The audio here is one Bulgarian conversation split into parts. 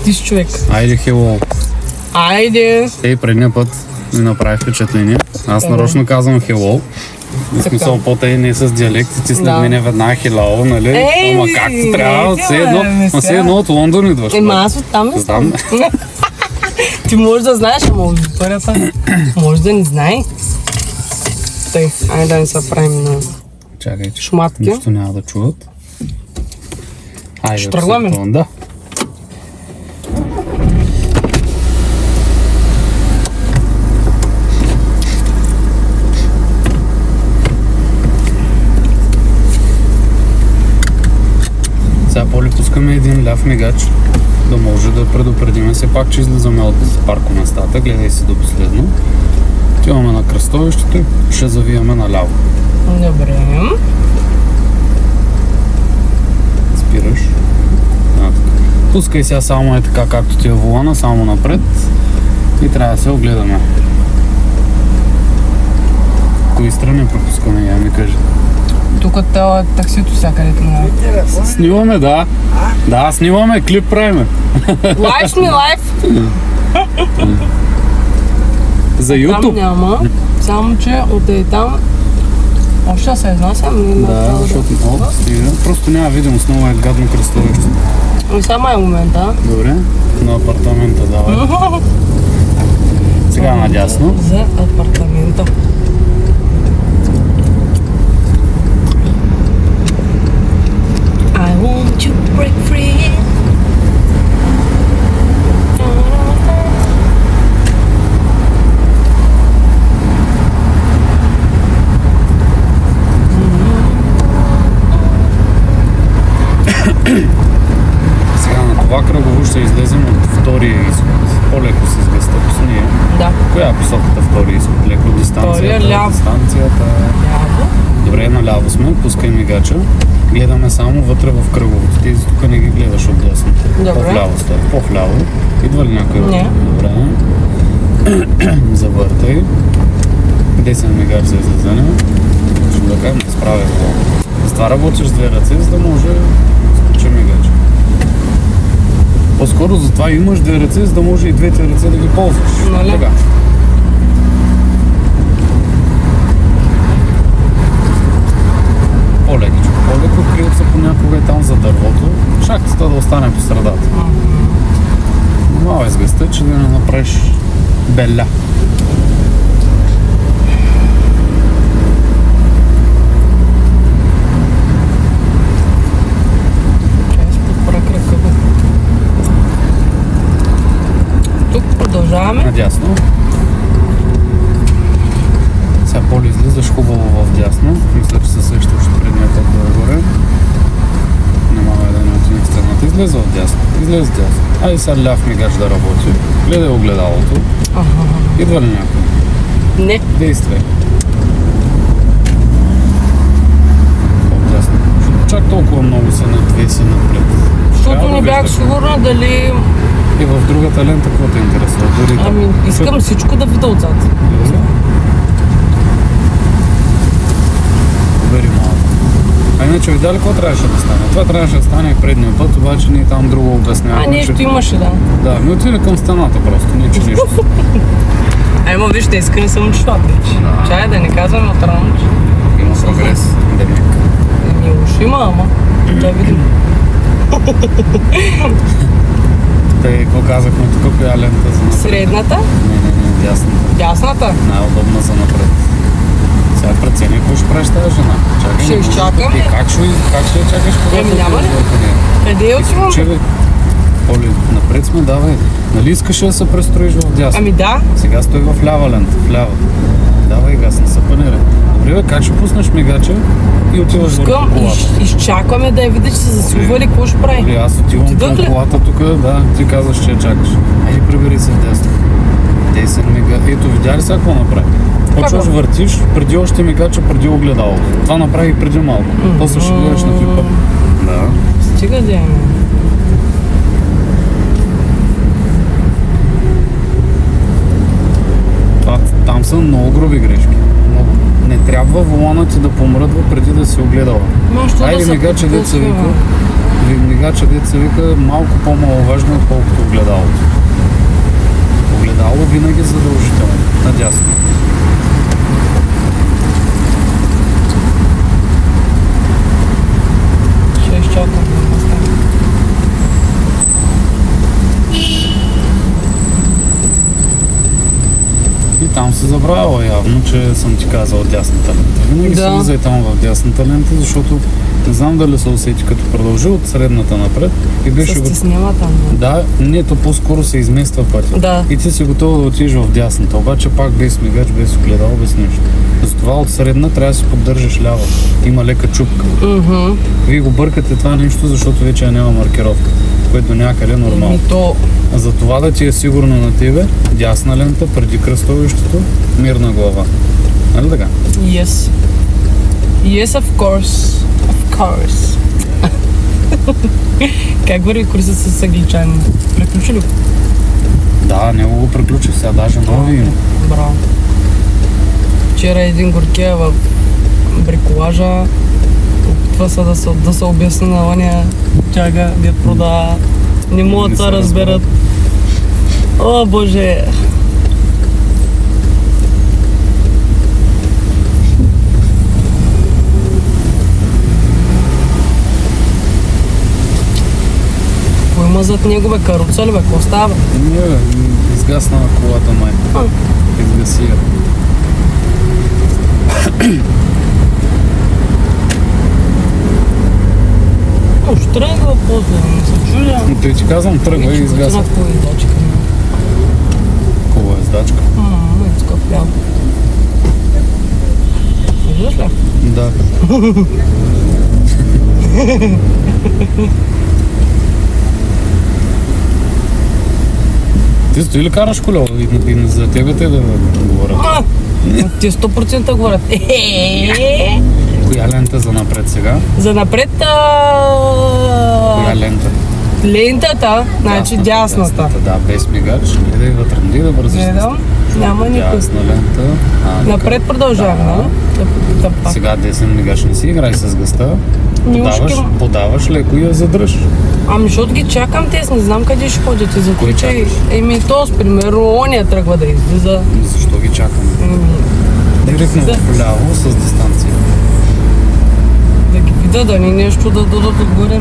Ти си човек. Айде, хело. Айде! Предния път ми направи впечатление. Аз нарочно казвам хело. В смисъл по-тъй не с диалект, ти след мене веднага хело, нали? Ама както трябва, все едно от Лондон идваш. Аз оттам не съм. Ти можеш да знаеш, ама аудиторията може да не знае. Тъй, айде да не се правим на чакайте, шматки. Нищо няма да чуват. Айде, ще тръгваме ли? Да. Сега Поли пускаме един ляв мигач, да може да предупредиме все пак, че излизаме от паркоместата. Гледай си до последно. Отиваме на кръстовището и ще завиваме наляво. Добре. Спираш. Пускай сега само е така, както ти е волана, само напред и трябва да се огледаме. Кои страни пропускаме, я ми кажи. Тук таксито всякъдето на... Снимаме, да. Да, снимаме, клип правиме. Лайв сме, лайв! За YouTube. Там няма, само че от там още се изнасям. Да, защото просто няма видимост, много е гадно кръстовище. И само е момента. Добре, на апартамента давай. Сега надясно. За апартамента. I want to break free. Сега на това кръгово ще излезем от втория изход. По-леко се сгъста по сния. Да. Коя е посоката втория изход? Леко дистанцията? Ляво. Ляво. Добре, наляво сме, пускай мигача. Гледаме само вътре в кръговото. Тези тук не ги гледаш от дясно. По-вляво стой. По-вляво. Идва ли някой? Не. Добре. Завъртай. Десен мигач за излизане. Ще да кажем да справя това. С това работиш с две ръце, за да може скочи мигач. По-скоро за това имаш две ръце, за да може и двете ръце да ги ползваш. Нали? Така. По-лекичко. По-леко крилца понякога е там за дървото. Шахтата да остане по средата. Мало изгъста, че да не направиш беля. Тук продължаваме. Надясно. Сега Поли излизаш хубаво в дясно. Мисля, че се сещаш предния път горе. Немава да не отидем в страната. Излезе от дясно. Излезе дясно. Айде сега ляв мигач да работи. Гледай огледалото. Идва ли някой? Не. Действай. По-дясно. Чак толкова много се надвеси напред. Защото не бях сигурна дали... И в другата лента какво те интересува? Дори Ами, искам всичко да видя отзад. Бери малко. А иначе видя ли какво трябваше да стане? Това трябваше да стане и предния път, обаче ние там друго обясняваме. Нещо имаше, да. Да, ми отиде към стената просто, не че нищо. Ама вижте, искрени съм чувак вече. Чай да не казваме от рано, че... Има прогрес, демек. Не уж има, ама. Да видим. Те какво казахме тук, коя лента за напред? Средната? Не, дясната. Дясната? Най-удобна за напред. Сега прецени, какво ще правиш тази жена? Чакай, Ще изчакам ли? И как ще я чакаш, когато няма ли? Къде отивам? Поли, напред сме, давай. Нали искаш да се престроиш в дясно? Ами да. Сега стои в лява лента, в лява. Давай газ, не се панира. Добре, бе, как ще пуснеш мигача и отиваш върху колата? Изчакваме да я видя, че се засилва или какво ще прави. Добре, аз отивам към колата тук, да, ти казваш, че я чакаш. Айде, прибери се в дясно. Десен мигач. Ето, видя ли сега какво направи? Почваш въртиш, преди още мигача, преди огледалото. Това направи и преди малко. После ще гледаш на клипа. Да. Стига да имаме. Там са много груби грешки. Много. Не трябва волана ти да помръдва преди да си огледала. Айде мигача, дето се вика. мигача, дето се вика, малко по-маловажно, отколкото огледалото. Огледало винаги задължително, надясно. Ще изчакам да стане. И там се забравя явно, че съм ти казал дясната лента. Винаги Да. слизай там в дясната лента, защото не знам дали се усети, като продължи от средната напред и беше Се стеснява там. Да, не, то по-скоро се измества пътя. Да. И ти си готов да отидеш в дясната, обаче пак без мигач, без огледало, без нищо. Затова от средна трябва да си поддържаш лява. Има лека чупка. Вие го бъркате това нещо, защото вече няма маркировка, което до някъде е нормално. То... А за това да ти е сигурно на тебе, дясна лента преди кръстовището, мирна глава. Нали така? Yes. Yes, of course. Of course. Как върви курса с англичанин? Приключи ли? Да, него го приключих, сега даже нови има. Браво. Вчера един горкия в бриколажа опитва се да се обясни на ония тяга, дед продава. Не могат да се разберат. О, Боже! Кой има зад него, бе? Каруца ли, бе? Какво става, бе? Не, бе, изгасна на колата май. Изгаси я. Ще тръгва после, не се чудя. Но той ти казвам, тръгва и изгасва. Кой е дачка? Кова е сдачка? Е такъв хляб. Виждаш ли? Да. Ти стои ли караш колело? И за тебе те да говорят. Те 100% говорят. Коя лента за напред сега? За напред Коя лента? лентата, значи дясната. Да, без мигач. Гледай вътре, не да бързиш. Гледам, няма никой. Дясна лента. Напред продължаваме, нали? Да пак. Сега десен мигач не си играй с гъста. Подаваш леко и я задръж. Ами, защото ги чакам те, не знам къде ще ходят и за Кой че... чакаш? Еми, тоз, примерно, ония тръгва да излиза. Защо ги чакаме? Директно вляво с дистанция. Да ги видя, да ни нещо да дадат отгоре.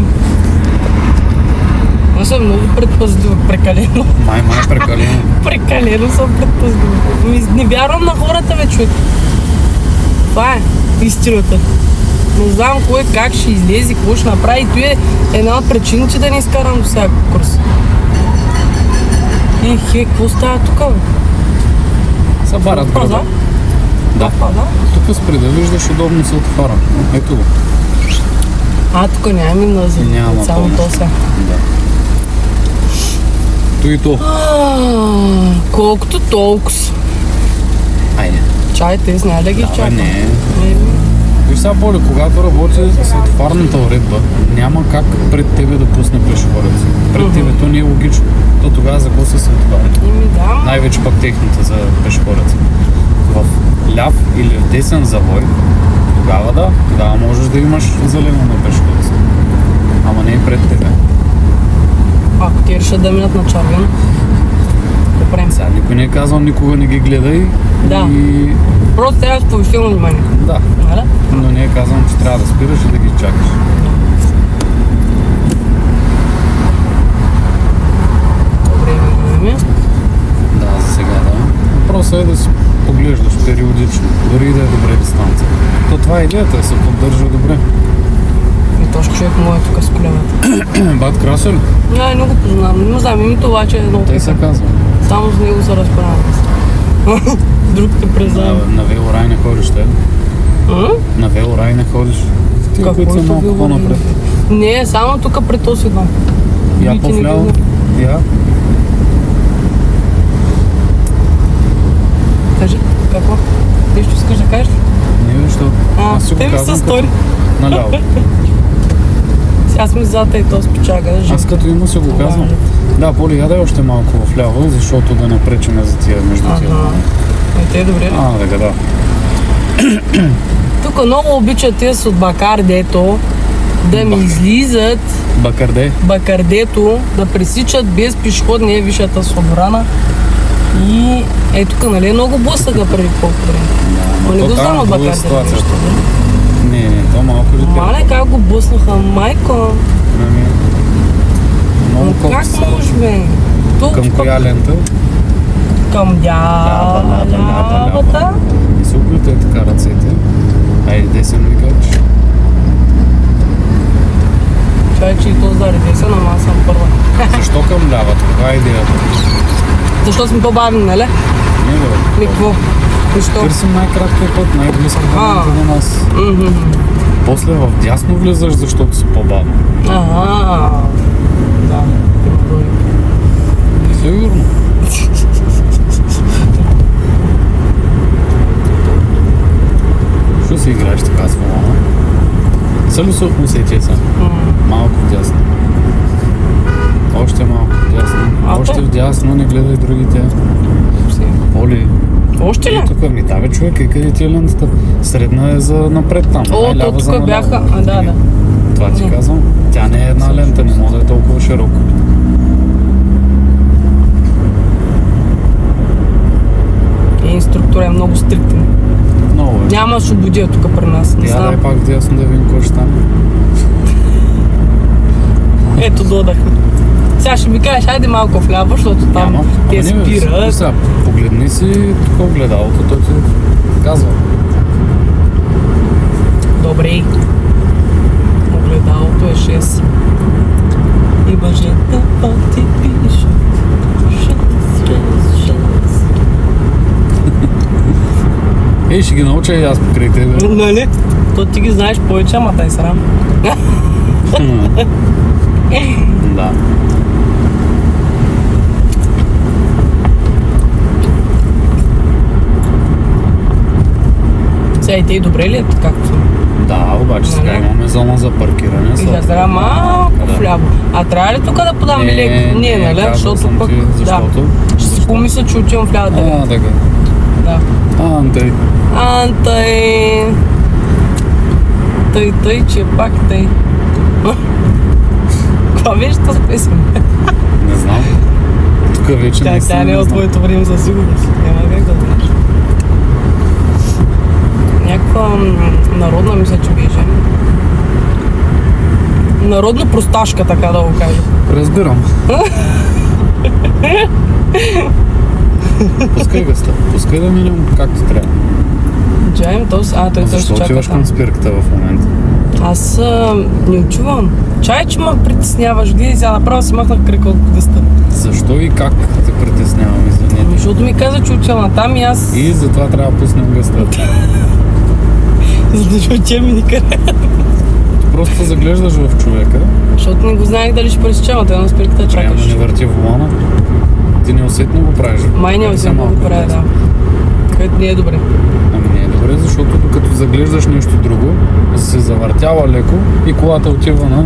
Аз съм много предпазлива, прекалено. Май прекалено. Прекалено съм предпазлива. Не вярвам на хората, бе, човек. Това е истината. Не знам кой как ще излезе, какво ще направи. И той е една от причините да не изкарам до сега курс. Какво става тук, бе? Събарят града. Да. Тук спри да виждаш, удобно се отваря. Ето го. Тук няма миназа. Няма само пълно. то сега. Да. То и то. Колкото толкова. Айде. Чай, те знаят да ги изчакам. Не. Виж сега, Боли, когато работи с отварната уредба, няма как пред тебе да пусне пешеходец. Пред тебе то не е логично. То тогава за какво се отваря? Да. Най-вече пък техните за пешеходец. В ляв или в десен завой, тогава можеш да имаш зелено на пешеходец. Ама не е пред тебе. Ако те решат да минат на червено, добре. Сега никой не е казал, никога не ги гледай. Да. И... Просто трябва да повишено внимание. Да. Нали? Но не е казано, че трябва да спираш и да ги чакаш. Добре, време. Да, за сега да. Въпросът е да си поглеждаш периодично, дори и да е добре дистанция. То това е идеята, да се поддържа добре. И точно човек му е тук с колемата. Бат Красо ли? Не го познавам. Не знам, името обаче е много Той се казва. Само с него се разправям. Другите признавам. На велорай не ходиш, те? На велорай не ходиш. Тия, които са малко по-напред. Не, само тук пред този дом. Я по-вляво. Я. Кажи, какво? Нещо искаш да кажеш? Не, защото аз си го те ми казвам се стори. наляво. Сега сме зад и този печага. Аз като има си го казвам. Да, Поли, ядай още малко вляво, защото да не пречиме за тия между тия. Те е добре ли? Дека да. Тук много обичат тия с от бакар, дето да ми излизат Бакарде. бакардето, да пресичат без пешеходния висшата свобрана. И тук, нали, много блъсъка преди колко време. Да, Не то го там знам от друга бакардето. ситуацията. Не, то малко ли те? Мале, как го блъснаха, майко. Ами, много колко Как са. можеш, бе? Тук, Към коя лента? Към лявата. И се опитай така ръцете. Айде, десен мигач. Човече и то заради десен, ама аз съм първа. Защо към лявата? Каква е идеята? Защо сме по-бавни, нали? Не, бе. Ми, какво? Защо? Търсим най-краткия път, най-близката лента до нас. После в дясно влизаш, защото си по-бавно. Ага. Да. Сигурно. Що си играеш така с волана? Са ли се усетия са? Малко вдясно. Още малко вдясно. Още вдясно, не гледай другите. Оли. Още ли? Тук ми даве човек, и къде ти е лентата? Средна е за напред там. О, то тук бяха. Да. Това ти казвам. Тя не е една лента, не може да е толкова широко. Инструктор е много стриктен. Много е. Няма свободия тук при нас. Не Я дай знам. пак вдясно да видим какво ще стане. Ето додахме. Сега ще ми кажеш, хайде малко вляво, защото там Няма. те Ама не, бе, спират. сега, погледни си тук огледалото, той ти казва. Добре. Огледалото е 6. И мъжете пъти пише. 6. Ей, ще ги науча и аз покрай тебе. Нали? То ти ги знаеш повече, ама дай срам. Да. Сега и те и добре ли е както? Да, обаче сега Нали? имаме зона за паркиране. И сега трябва малко вляво. А трябва ли тук да подам леко? Не, нали? казал Защото съм пък... ти, защото? Ще си помисля, че отивам вляво да А, така. Да. Антай. Антай. Тъй, че пак тъй. Каква беше тази песен? Не знам. Тук вече не Тя не е от твоето време със сигурност. Няма как да знаеш. Някаква народна мисля, че беше. Народно просташка, така да го кажа. Разбирам. Пускай гъста. Пускай да минем както трябва. Джаем този... той Защо също чака отиваш там. към спирката в момента? Аз не очувам. Чай, че ме притесняваш. Гледай, сега направо си махнах кръка от гъста. Защо и как те притеснявам, извинете? Защото ми каза, че отивам там и аз... И затова трябва да пуснем гъста. За да отивам и никъде. Просто се заглеждаш в човека. Защото не го знаех дали ще пресечем, а той на спирката Трябва чакаш. да не върти волана. Ти неусетно го правиш. Май не Се го малко правя, да. вдясно. Което не е добре. Ами не е добре, защото докато заглеждаш нещо друго, се завъртява леко и колата отива на...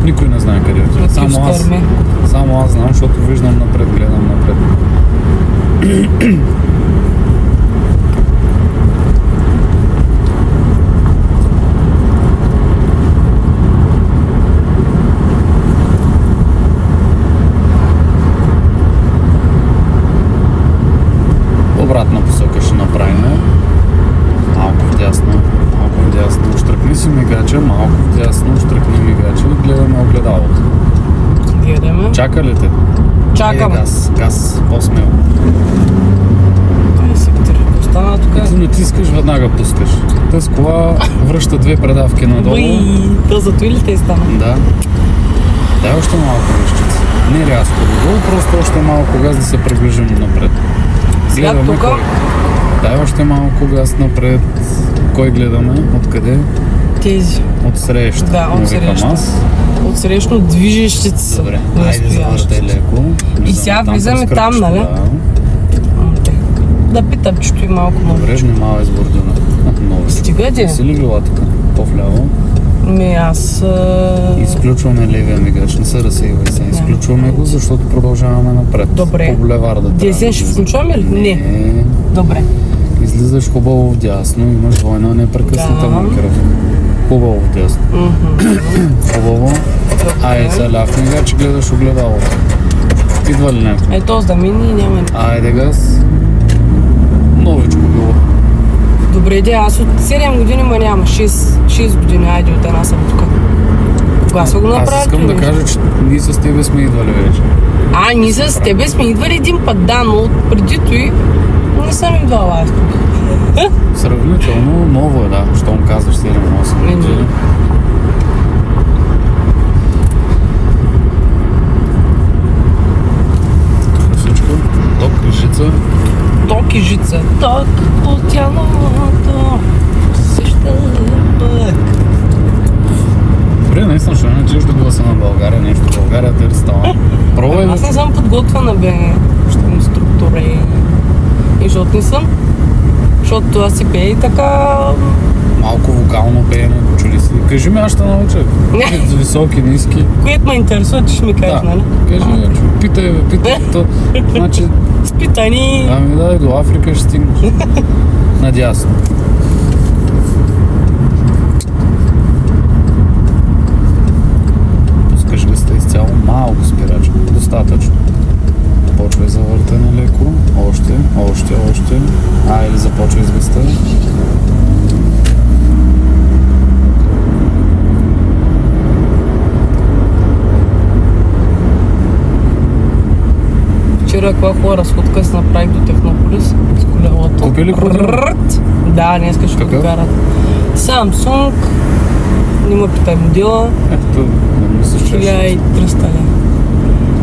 Никой не знае къде отива. Само аз знам, защото виждам напред, гледам напред. Обратна посока ще направим. Малко вдясно, Штръкни си мигача, малко вдясно, штръкни мигача и гледаме огледалото. Гледаме. Чака ли те? Чакам. Газ, по-смело. Ай, сектор. Остана тук. И ти натискаш, веднага пускаш. Тъс кола връща 2 предавки надолу. То зато или те стана? Да. Дай още малко връщица. Не рязко додолу, просто още малко газ да се приближим напред. Сега Гледаме тук. кой. Дай още малко газ напред. Кой гледаме? Откъде? Тези. От среща. Да, от му викам среща. аз. От срещно движещите се. Добре, айде завъртай леко. сега влизаме през там, кръпчето, нали? Да. Да питам, че и малко много. Добре, внимавай с бордюна. Много. Стига де. Си ли била тук? По-вляво. Аз... Изключваме левия мигач, не се разсейвай се. Изключваме го, защото продължаваме напред. Добре. По булеварда. Десен ще включваме ли? Не. Не. Добре. Излизаш хубаво вдясно, имаш двойна непрекъсната Да. маркера. Хубаво вдясно. Хубаво. Ай, сега ляхме га, че гледаш огледалото. Идва ли някой? То с да мини няма. Айде газ. Новичко било. Добре, де, аз от 7 години ма няма. 6 години, айде от една съм тук. Кога са го направили? Аз искам да кажа, че ние с тебе сме идвали вече. Ние с тебе сме идвали един път, да, но преди той не съм идвала аз тук. Сравнително ново е, да, щом казваш 7-8 години. Тук всичко. Ток и жица. Ток и жица. Ток от тялото. Съща пък. Добре, наистина ще не чуеш да гласа на България, нещо в България те ресталан. Пробвай Аз не съм подготвена, бе, инструктора и защото не съм. Защото аз си пея и така... Малко вокално пеене, чули си. Кажи ми, аз ще науча. За високи, ниски. Което ме интересува, че ще ми кажеш, нали? Кажи, питай, бе, питай. Значи... Спитани... Ами да, и до Африка ще стигнеш. Надясно. Пускаш гъста изцяло, малко спирачка. Достатъчно. Почвай завъртане леко. Още. Или започвай с гъста. Вчера каква хубава разходка се направих до Технополис с колелото. Купи ли колело? Да, днеска ще го карат. Samsung, не ме питай модела. Ето, не мисля, че 1300 лева.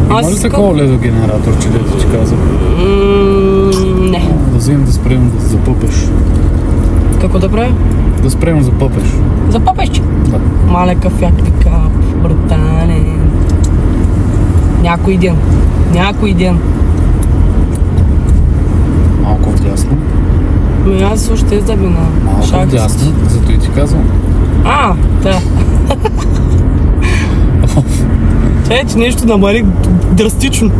Има ли такова ледогенератор, че дето ти казах? Не. Да вземем да спрем да запъпеш. Какво да правя? Да спрем да запъпеш. Запъпеш? Да. Мале кафяк пикап, братане. Някой ден. Малко вдясно. Аз още да би на Малко вдясно, зато и ти казвам. Да. Чай, че нещо намалих драстично.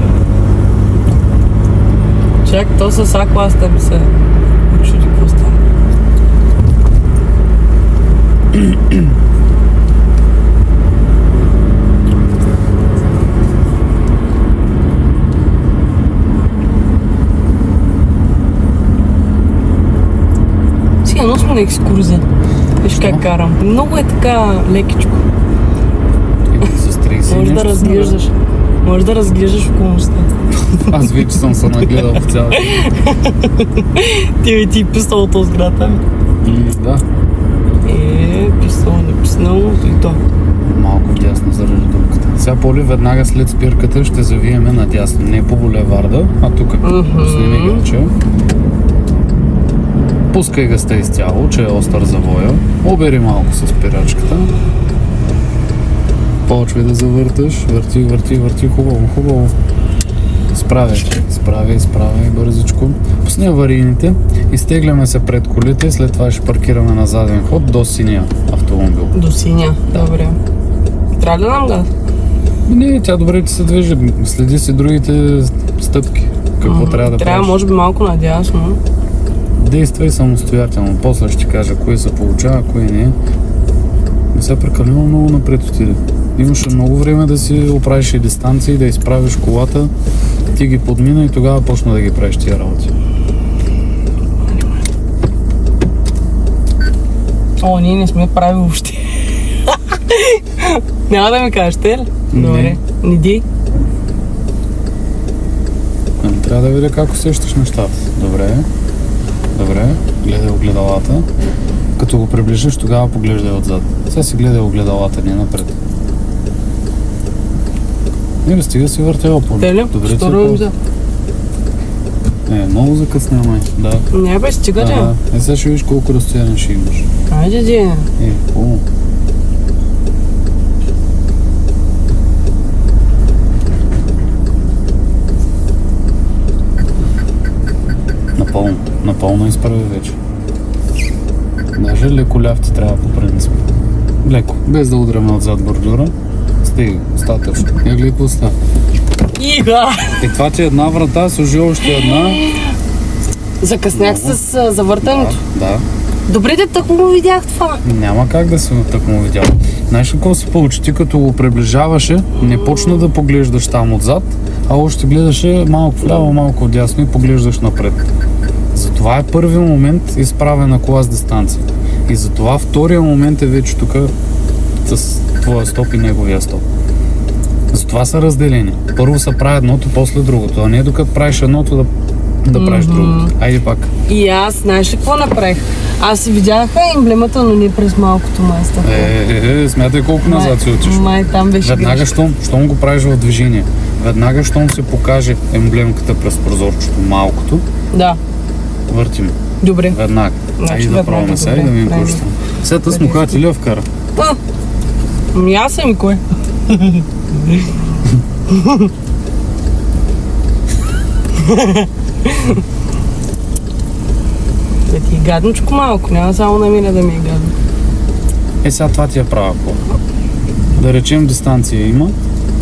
Чак, то с А-класта ми се учуди какво става. Сега много сме на екскурзия. Виж как карам. Много е така лекичко. С 30 Може да разглеждаш. Може да разглеждаш околността. Аз вече съм се нагледал в цялата. Ти писал от сграда. Да. Писал, написнал и то. Малко вдясно заради дупката. Сега Поли веднага след спирката ще завиеме надясно. Не по булеварда, а тук. Сними гълча. Пускай гъста изцяло, че е остър завоя. Обери малко с спирачката. Почвай да завърташ. Върти. Хубаво. Справяй бързичко. Пусни аварийните, изтегляме се пред колите и след това ще паркираме на заден ход до синия автомобил. До синия? Добре. Трябва ли да дам газ? Не, тя добре ти се движи. Следи си другите стъпки. Какво трябва да правиш? Трябва може би малко надясно. Действай самостоятелно. После ще ти кажа кое се получава, кое не. Не се прекалено много напред отиде. Имаше много време да си оправиш и дистанции, да изправиш колата, ти ги подмина и тогава почна да ги правиш тия работи. Ние не сме прави въобще. Няма да ми кажеш, те ли? Добре. Не ди. Трябва да видя как усещаш нещата. Добре. Гледай огледалата. Като го приближиш, тогава поглеждай отзад. Сега си гледай огледалата, не напред. Не, стига си въртяла по. Те ли? Що ровим за? Много закъсня, май. Да. Не бе, стига ли? Сега ще видиш колко разстояние ще имаш. Айде ди. Хубаво. Напълно изправи вече. Даже леко ляв ти трябва по принцип. Леко, без да удряме отзад бордюра. Стига, достатъчно. Леко остава. Ига! Това ти е една врата, служи още една. Закъснях с завъртането. Да. Добре, де тък му видях това. Няма как да се тъкмо видял. Знаеш какво се получи? Ти като го приближаваше, не почна да поглеждаш там отзад, а още гледаше малко вляво, малко вдясно и поглеждаш напред. Затова е първият момент изправена кола с дистанция. И затова втория момент е вече тук с твоя стоп и неговия стоп. Затова са разделени. Първо се прави едното, после другото, а не докато правиш едното да правиш другото. Айде пак. И аз, знаеш ли какво направих? Аз си видяха емблемата, но не през малкото майста. Смятай колко назад си отиш. Май там беше Веднага, щом го правиш в движение, веднага, щом се покаже емблемката през прозорчето, малкото, да, въртим. добре. Веднага. Айде да пробваме сега и да видим какво ще стане. Сега смухати ли я вкара? Ами аз съм и кой. Да ти е гадничко малко, няма само на мене да ми е гадно. Сега това ти е права кола. Да речем дистанция има,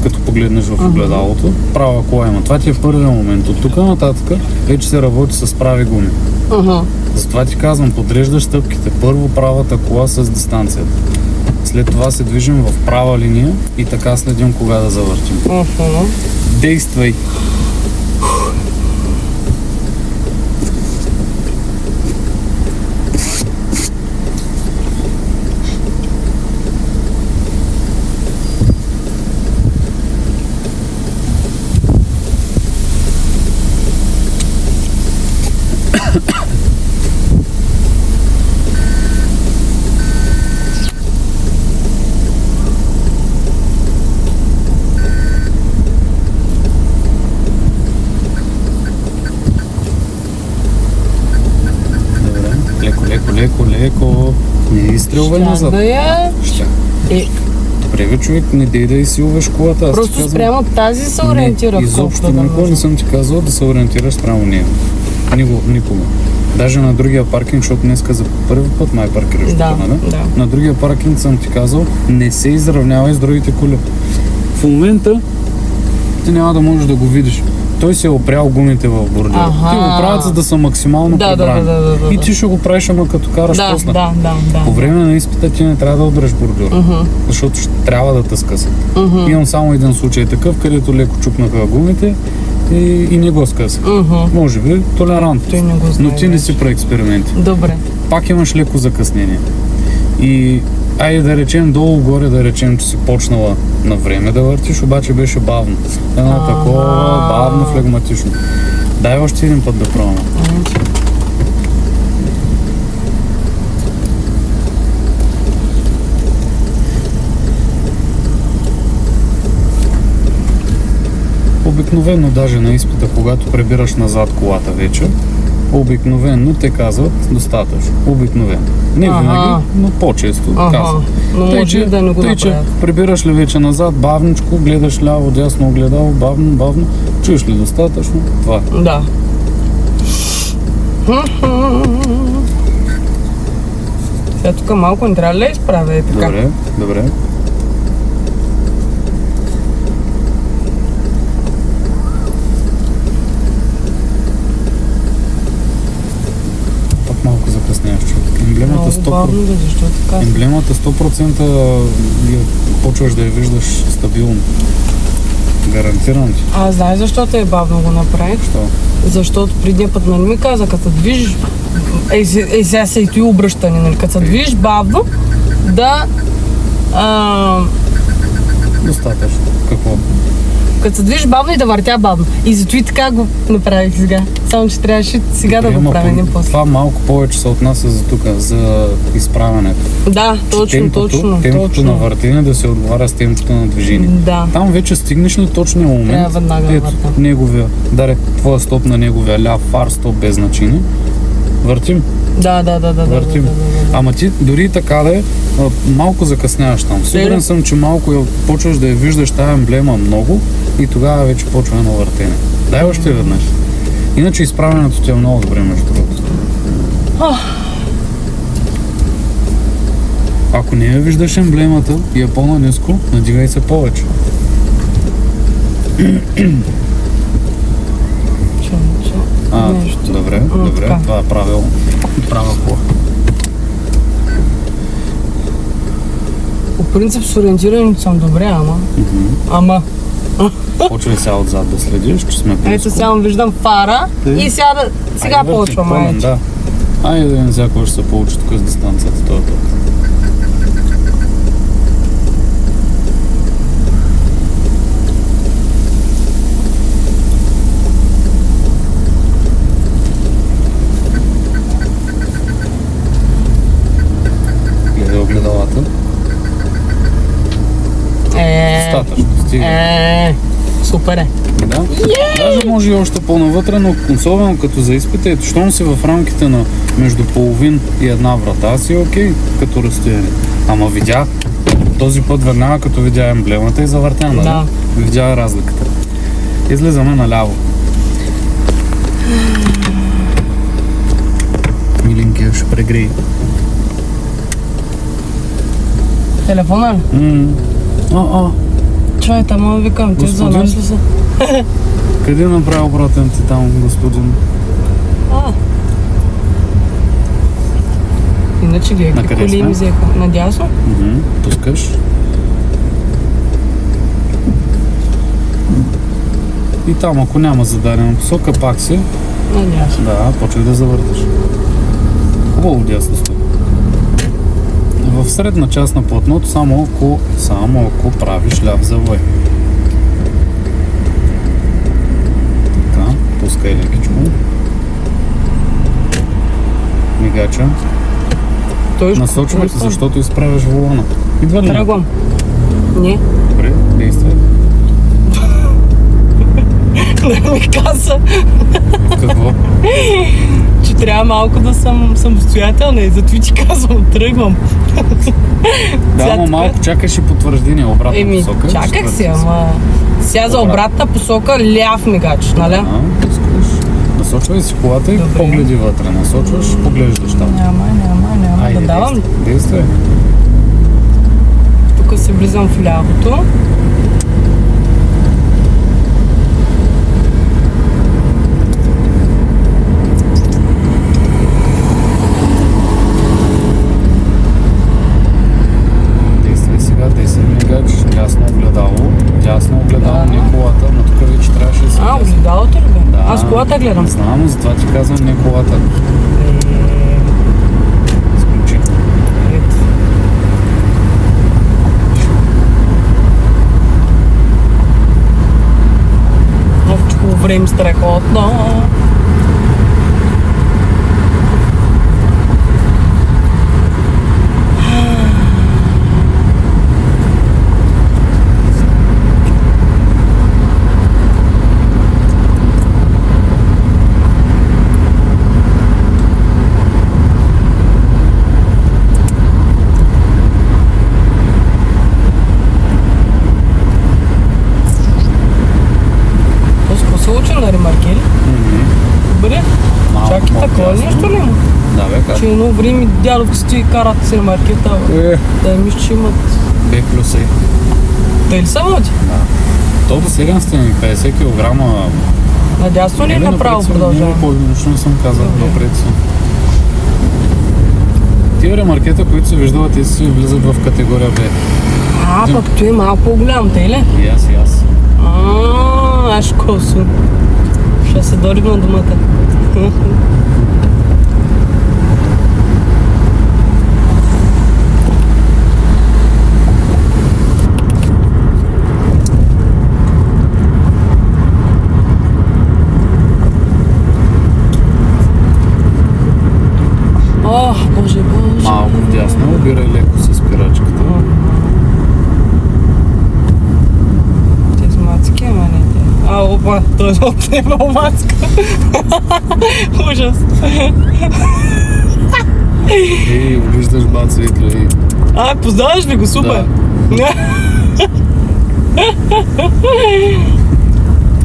като погледнеш в огледалото, права кола има. Това ти е първият момент. От тук нататък вече се работи с прави гуми. Затова ти казвам, подреждаш стъпките. Първо правата кола с дистанцията. След това се движим в права линия и така следим кога да завъртим. Действай! Леко. Не изстрелвай назад. Да я... Щях. Добре, бе, човек, не дей да изсилваш колата. Просто спрямо тази се ориентира. Не, изобщо никога не съм ти казал да се ориентираш спрямо нея. Никога. Даже на другия паркинг, защото днеска за първи път май паркираш. Да. На другия паркинг съм ти казал, не се изравнявай с другите коли. В момента ти няма да можеш да го видиш. Той си е опрял гумите в бордюра. Ти го правят, за да са максимално прибрани. И ти ще го правиш, ама като караш после. По време на изпита ти не трябва да удръж бордюра, защото ще трябва да те скъсат. Имам само един случай такъв, където леко чукнаха гумите и не го скъсах. Може би толерантно, но ти не си прави експерименти. Добре. Пак имаш леко закъснение. И айде да речем долу-горе, да речем, че си почнала на време да въртиш, обаче беше бавно. Едно такова, бавно, флегматично. Дай още един път да пробваме. Обикновено даже на изпита, когато прибираш назад колата вече, обикновено те казват достатъчно. Обикновено. Не винаги, но по-често казват. Но може да не го направят. Прибираш ли вече назад, бавничко, гледаш ляво, дясно огледало, бавно, чуеш ли достатъчно? Това. Да. Сега тук малко не трябва ли да изправя и така? Добре. Малко закъсняваш, човек. Емблемата 100% почваш да я виждаш стабилно. Гарантирам ти. Знаеш защо те е бавно го направих? Що? Защото предния път ми каза, като се движиш, сега се и той обръщане, нали? Като се движиш бавно, да... Достатъчно. Какво? Като се движиш бавно и да въртя бавно. И зато и така го направих сега. Само, че трябваше сега да го правя, не после. Това малко повече се отнася за тук, за изправянето. Да, точно. Темпото на въртене да се отговаря с темпото на движение. Да. Там вече стигнеш ли точния момент? Трябва веднага да въртам. Неговия, твоя стоп на неговия ляв фар, стоп без значение. Въртим? Да. Въртим. Ама ти дори и така да е, малко закъсняваш там. Сигурен съм, че малко почваш да я виждаш тая емблема много и тогава вече почва едно въртене. Дай още веднъж. Иначе изправянето ти е много добре, между другото. Ако не я виждаш емблемата и е по-наниско, надигай се повече. Добре, това е правилно. Права кола. принцип с ориентирането съм добре, ама... Почвай сега отзад да следиш, че сме близко. Ето сега виждам фара и сега почвам. Айде. Да. Айде да не сега ще се получи тук с дистанцията. Това. Гледай огледалата. Достатъчно, стига. Супер е. Да. Даже може и още по-навътре, но особено като за изпита, ето щом си в рамките на между половин и една врата, си окей, като разстояние. Ама видя, този път веднага като видя емблемата и завъртя, нали? Да. Видя разликата. Излизаме наляво. Миленкия ще прегрее. Телефона ли? Чай, там викам, ти за нас ли са? Къде направи обратен ти там, господин? Иначе ги коли ми взеха. Надясно? Пускаш. И там, ако няма зададена посока, пак си. Надясно. Да, почвай да завърташ. Хубаво дясно стои. В средна част на платното, само ако правиш ляв завой. Така, пускай лекичко. Мигача. Насочвай, защото изправяш волана. Идва ли? Тръгвам. Не. Добре, действай. Не ми каза. Какво? Че трябва малко да съм самостоятелна и затова ти казвам, тръгвам. Да, ама малко чакаш и потвърждение, обратна посока. Чаках си, ама сега за обратна посока ляв мигач, нали? Насочвай си колата и погледи вътре. Насочваш, поглеждаш там. Няма. Айде, да давам ли? Действай. Тук се влизам в лявото. Дясно огледало, не колата, но тук вече трябваше да се гледа. Огледалото ли бе? Да. Аз колата гледам. Знам, затова ти казвам не колата. Изключи. Много време страхотно. На ремаркери? Добре. Чакай, такова нещо ли има? Да, бе, как? Че едно време дядовците карат с ремаркета, да мисля, че имат... Б плюс Е. Те ли са води? Да. То до сега сте ми 50 кг. Надясно ли направо продължава? Нищо не съм казал, напред си. Тия ремаркета, които се виждала, те си влизат в категория Б. Пък той е малко по-голям, те ли? И аз. Аж косо. Ще се дорим на думата. Боже. Малко вдясно, обирай леко с спирачката. Опа, той отнема маска. Ужас. Виждаш бат светло и... Познаваш ли го? Супер. Да.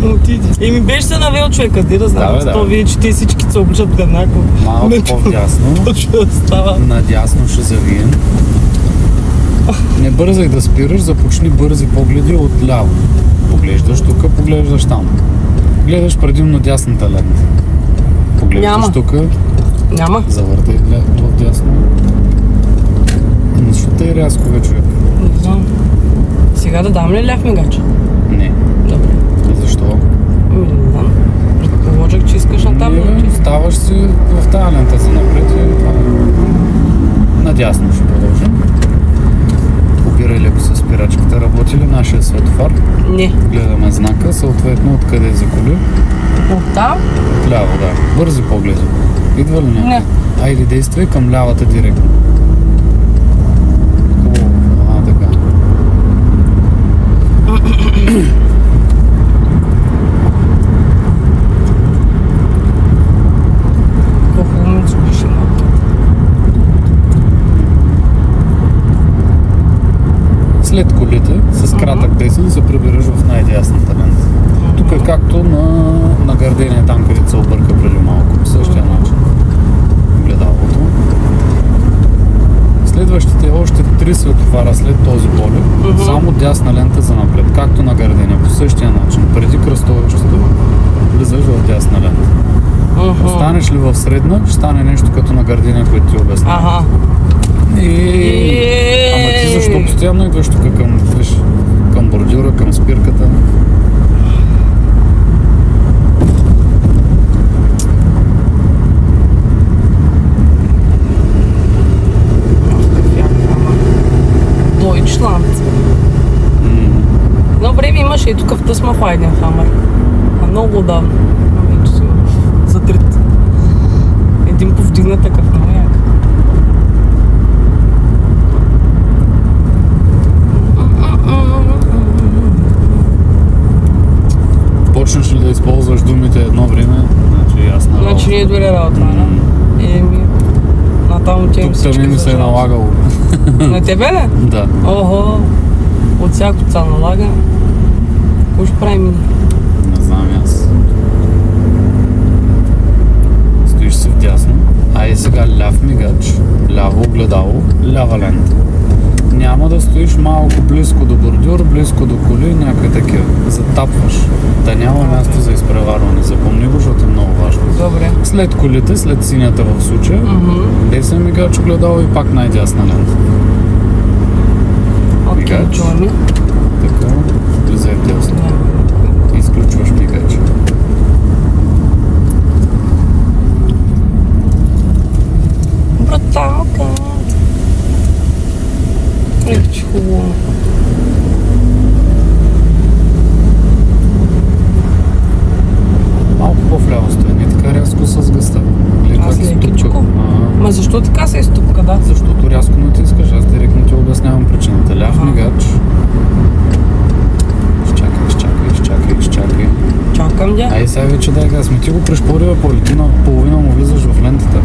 Отиди. Ми беше се навел човека, да знам. То вие, че те всички се обличат еднакво. Малко по-вдясно. Точно да става. Надясно ще завием. Не бързай да спираш, започни бързи погледи отляво. Поглеждаш тук, поглеждаш там. Гледаш предимно дясната лента. Поглеждаш тук. Няма. Завъртай в дясно. Защо те е рязко, човек? Не Сега да дам ли ляв мигач? Не. Добре. Защо? Не знам. Предположих, че искаш натам. Не, ставаш си в тази лента за напред и това е. Надясно ще продължим. Обирай леко с спирачката. Работи ли нашия светофар? Не. Гледаме знака, съответно откъде е за коли. Оттам? Ляво, да. Бързи погледи. Идва ли някой? Не. Айде, действай към лявата директно. Така. Колко момиче ще има? След колите, с кратък десен, се прибираш в най-дясната лента. Тук е както на гардения, там където се обърка преди малко. По същия начин. Гледалото. Следващите още 3 светофара след този поле, само дясна лента за напред, както на гардения, по същия начин. Преди кръстовището влизаш в дясна лента. Останеш ли в средна, ще стане нещо като на гардения, което ти обясня. Ага. Ама ти защо постоянно идваш тук към бордюра, към спирката? Deutschland. Едно време имаше и тук в Тъсма Хайденхамер. А много отдавна. Вече си затрит. Един повдигна такъв много як. Почнеш ли да използваш думите едно време, значи ясна работа. Значи не е добре работа, да? Еми, натам отивам всички. Тук ми се е налагало. На тебе ли? Да. Ого, от всяко се налага. Какво ще правим? Не знам аз. Стоиш си вдясно, а и сега ляв мигач, ляво огледало, лява лента. Няма да стоиш малко близко до бордюр, близко до коли, някакви такива. Затапваш. Да няма място за изпреварване. Запомни го, защото е много важно. Добре. След колите, след синята в случая, десен мигач огледало и пак най-дясна лента. Окей, Мигач. чуваме. Така, влизай дясно. Изключваш мигач. Бруталка. Ето, че хубаво. Малко по-вляво стои, не така рязко с гъста. Или Аз как лекичко. изтупка. Ма защо така се изтупка, да? Защото рязко натискаш, аз директно ти обяснявам причината. Ляв мигач. Изчакай. Чакам дя. Ай сега вече дай газ, ти го пришпорива полети на половина му влизаш в лентата.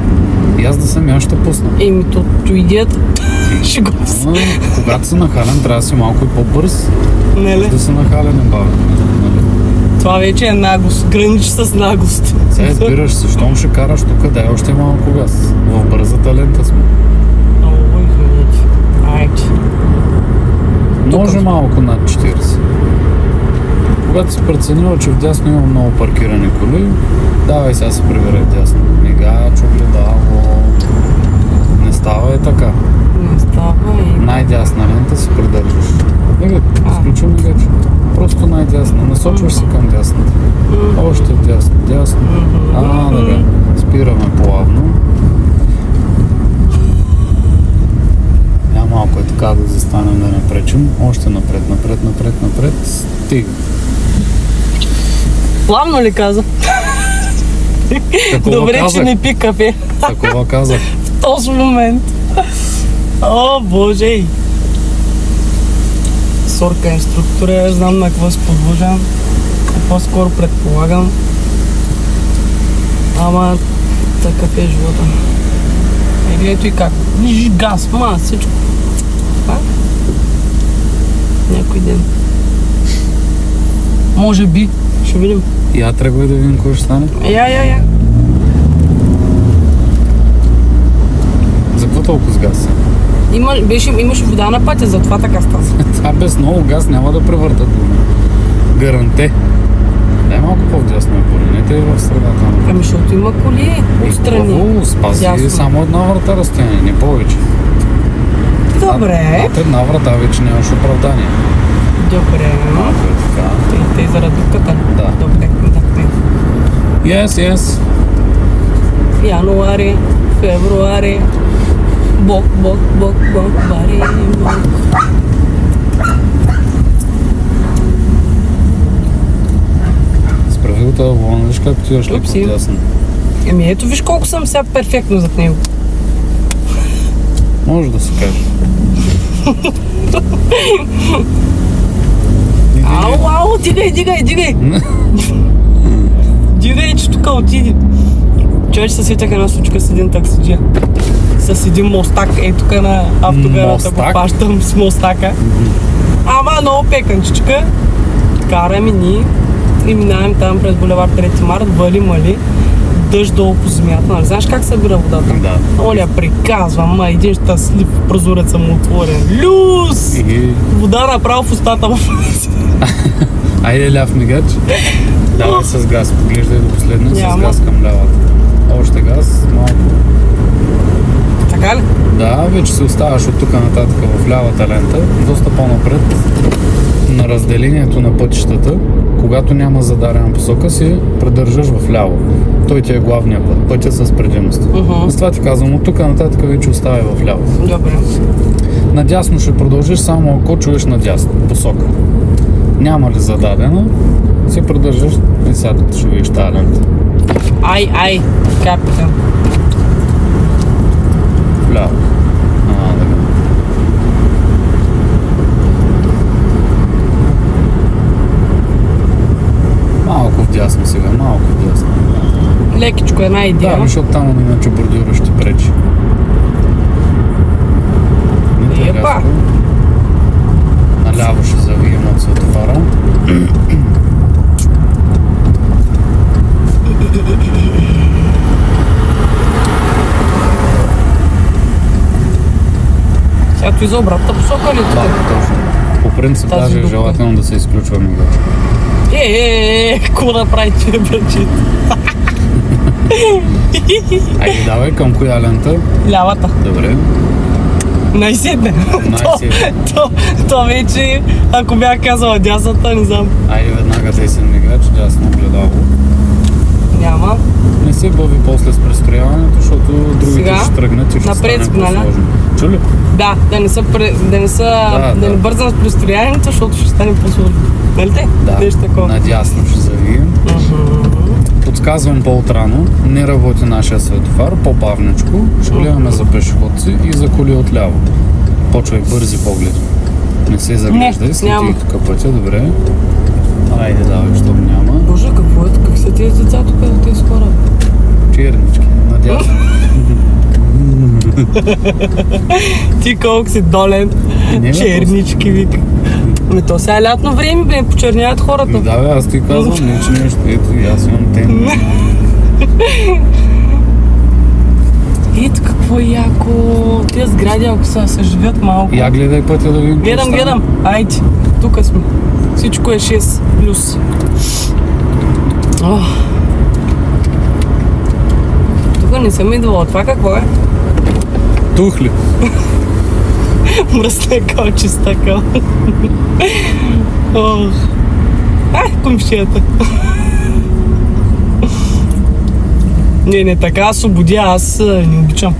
И аз да съм, аз ще пусна. Еми, то идеята. Шегувам се. Но, когато си нахален, трябва да си малко и по-бърз, Не ли? да си нахален и бавен. Нали? Това вече е наглост. Граничи с наглост. Сега избираш се, щом ще караш тук, дай още малко газ. В бързата лента сме. Много извините. Айде. Може малко над 40. Когато си преценила, че вдясно има много паркирани коли, давай сега се прибирай вдясно. Мигач, огледало. Не става е така. Не става и... Най-дясна лента си придържаш. Изключи мигач. Просто най-дясна. Насочваш се към дясната. Още дясно. Добре. Спираме плавно. Малко е така да застанем, да не пречим. Още напред. Стига. Плавно ли каза? Добре, казах. че не пи кафе. Такова казах. В този момент. О, боже! Сорка инструктора, знам на какво се подложам. По-скоро предполагам. Ама такъв е живота. Или ето и как. Виж газ, всичко. Някой ден. Може би. Ще видим. Я тръгвай да видим кой ще стане. Я. За какво толкова с газ? Имаше вода на пътя, затова така става. Това без много газ няма да превъртат. Гаранте. Дай малко по-вдясно е поленете и в средата. Ами, защото има коли отстрани. Спази само една врата разстояние, не повече. Добре. Над една врата вече нямаш оправдание. Добре. Малко е така. Те за радуката? Да. Добре, да. Yes. Януари, февруари, бок, бари, бок. Справи го това вълна, виж как ти още Упси. по-дясно. Еми ето виж колко съм сега перфектно зад него. Може да се каже. Ау, дигай! Дигай, че тук отиди. Човече се сетях една случка с един таксиджия. С един мостак, тук на автогарата го пащам с мостака. Ама много пеканчичка. Караме ни и минаваме там през булевард 3 март, вали, дъжд долу по земята. Нали? Знаеш как събира водата? Да. Оля, приказвам, един щастлив прозореца му отворен. Люс! Вода направо в устата му. Айде ляв мигач. Давай с газ, поглеждай до последно, с Няма. газ към лявата. Още газ, малко. Така ли? Да, вече се оставаш от тук нататък в лявата лента, доста по-напред на разделението на пътищата. Когато няма зададена посока, си придържаш в ляво. Той ти е главният път, пътя с предимност. С това ти казвам, от тук нататък вече оставя в ляво. Добре. Надясно ще продължиш само ако чуеш надясно, посока. Няма ли зададено, си придържаш и сега ще видиш тази лента. Ай, капитан. Вляво. Така. Малко вдясно сега, малко вдясно. Лекичко една идея. Да, защото там иначе бордюра ще пречи. Епа! Наляво ще завием от светофара. Сега и за обратната посока ли тук? Да, точно. По принцип Тази даже е дупка. желателно да се изключва мигач. Какво да прави тия бръчите? Айде давай, към коя лента? Лявата. Добре. Най-сетне. Най-сетне. То вече, ако бях казала дясната, не знам. Айде веднага десен мигач, дясно огледало. Няма. Не се бъви после с престрояването, защото другите Сега? ще тръгнат и ще Напред стане сигналя. по-сложно. Чули? Да не бързам с престоянието, защото ще стане по-сложно. Нали те? Да. Нещо такова. Надясно ще завием. Подсказвам по-отрано, не работи нашия светофар, по-бавничко. Ще гледаме за пешеходци и за коли отляво. Почвай бързи погледи. Не се заглеждай, следи няма. тук пътя, добре. Айде давай, щом няма. Боже, какво е? Как са тези деца тук от тези хора? Чернички, надясно. Ти колко си долен. Не, бе, Чернички, вика. То сега е лятно време, бе, почерняват хората. Да, бе, аз ти казвам, не че нещо. Ето, и аз имам тем. Ето какво яко. Тия сгради, ако се живят малко. Я гледай пътя да видим. Гледам. Айде, тук сме. Всичко е 6 плюс. Тук не съм идвала. Това какво е? Тухли. Мръсна калчиста кал. Комшията. Не, така свободя, аз не обичам.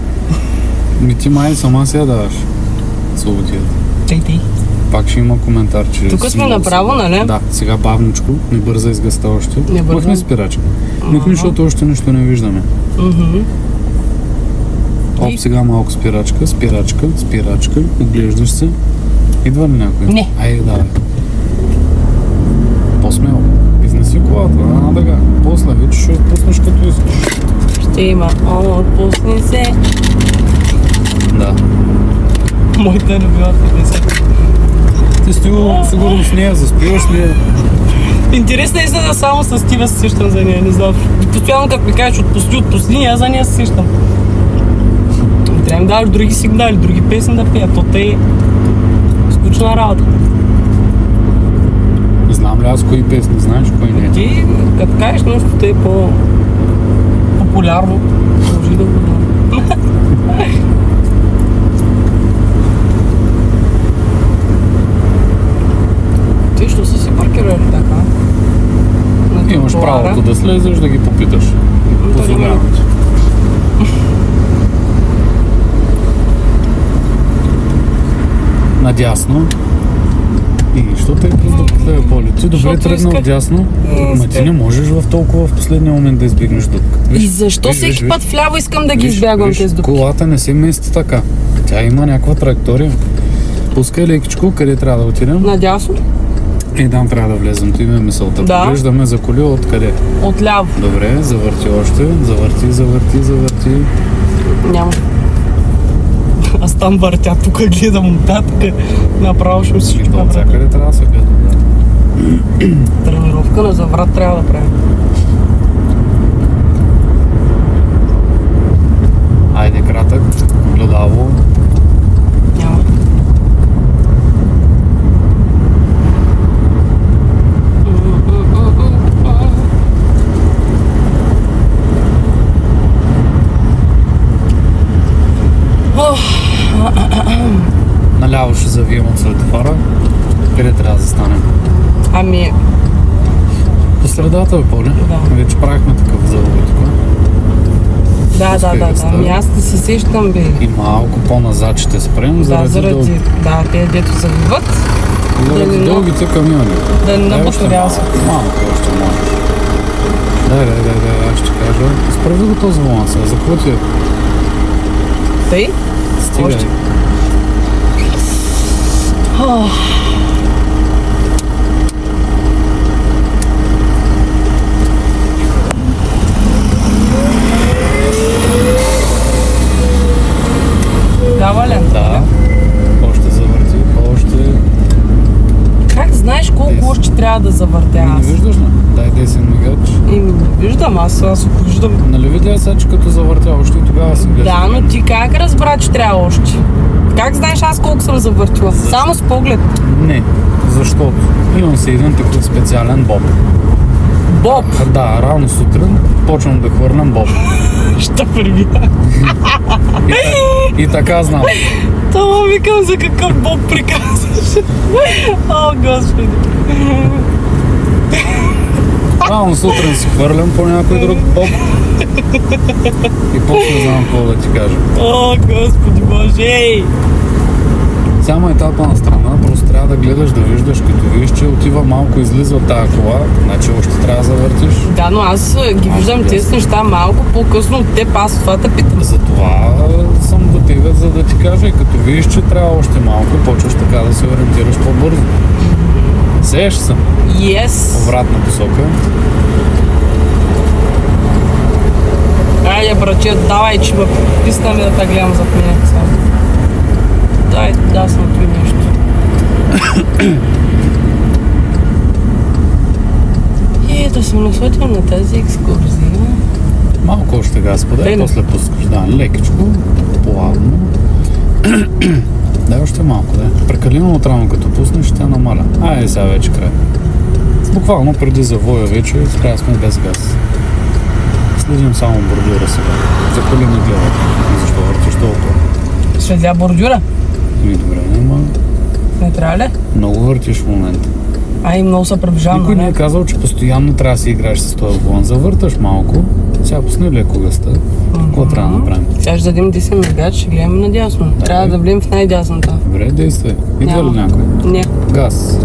Ти май сама сега даваш свободията. Тей. Пак ще има коментар, че... Тук сме направо, нали? Да, сега бавничко, не бързай с гъста още. Не бързам. Махни спирачка. Махни, защото още нищо не виждаме. Оп, сега малко спирачка, оглеждаш се. Идва ли някой? Не. Айде, давай. По-смело. Изнеси колата, така. После вече ще отпуснеш като искаш. Ще има. Отпусни се. Да. Моята любима песен. Ти сигурно с нея, заспиваш ли я? Интересна е да само с Стива се сещам за нея, не знам. Постоянно като ми кажеш отпусти, аз за нея се сещам. Трябва да даваш други сигнали, други песни да пеят. То те е скучна работа. Не знам ли аз кои песни знаеш, кои не. Ти, като кажеш нещо, те е по-популярно. Може да го знам. правото да слезеш, да ги попиташ. Позволявам ти. Надясно. И що те през дупката е Поли? Ти добре тръгна отдясно, ма ти не можеш в толкова в последния момент да избегнеш дупка. И защо всеки път вляво искам да ги избягвам тези дупки? Колата не се мести така. Тя има някаква траектория. Пускай лекичко, къде трябва да отидем? Надясно? И там трябва да влезем. Ти ме мисълта. Да. Поглеждаме за коли откъде? Отляво. Добре, завърти още. Завърти. Няма. Аз там въртя, тук гледам нататък. Направо ще си И то от всякъде трябва да се гледа. Да. Тренировка на заврат трябва да правим. Айде кратък, гледаво. Няма. Наляво ще завием от светофара. Къде трябва да застанем? Ами, По средата е Поли. Да. Вече правихме такъв завой тук. да. Ами аз не се сещам, бе. И малко по-назад ще спрем, Да, заради заради, да, те дето завиват, заради да не дългите камиони. да не Дай още набутарява се. малко още можеш. Дай, аз ще кажа. Справи го този волан сега, за какво ти е? Тъй? Стигай. Още. Да, Вален? Да. Още завърти, още... Как знаеш колко още трябва да завъртя Не аз? виждаш ли? Дай 10 мигач. И не виждам, аз ако виждам. Нали видя сега, че като завъртя още и тогава си гледа. Да, но ти как разбра, че трябва още? Как знаеш аз колко съм завъртила? Само с поглед. Не, защото имам си един такъв специален боб. Боб! Да, рано сутрин почвам да хвърлям боб. Ще прибия. И така знам. Това викам за какъв боб приказваш. О, Господи. Рано сутрин си хвърлям по някой друг боб. И после знам какво да ти кажа. О, Господи Боже! Само етапа на страна, просто трябва да гледаш, да виждаш, като видиш, че отива малко, излиза от тая кола, значи още трябва да завъртиш. Да, но аз ги виждам тези неща малко по-късно от теб, аз това те питам. Затова съм до тебе, за да ти кажа и като видиш, че трябва още малко, почваш така да се ориентираш по-бързо. Сееш се. Yes! Обратна посока. Айде, братче, давай, че ме писна ми да те гледам зад мен само. Дай, да съм ти нещо. И да се насочим на тази екскурзия. Малко още газ подай, Дай, после пускаш. Да, лекичко, плавно. Дай още малко, да. Прекалено отрано като пуснеш, ще намаля. Айде сега вече край. Буквално преди завоя вече, трябва сме без газ. Следим само бордюра сега. За коли не гледат. Защо въртиш толкова? Следя бордюра? Ми добре, няма. Не трябва ли? Много въртиш в момента. Ай, много се приближавам. Никой не е казал, че постоянно трябва да си играеш с този волан. Завърташ малко, сега пусни леко гъста. Какво трябва да направим? Сега ще дадем 10 мегач, ще гледаме надясно. Трябва да влезем в най-дясната. Добре, действай. Идва ли някой? Не. Газ.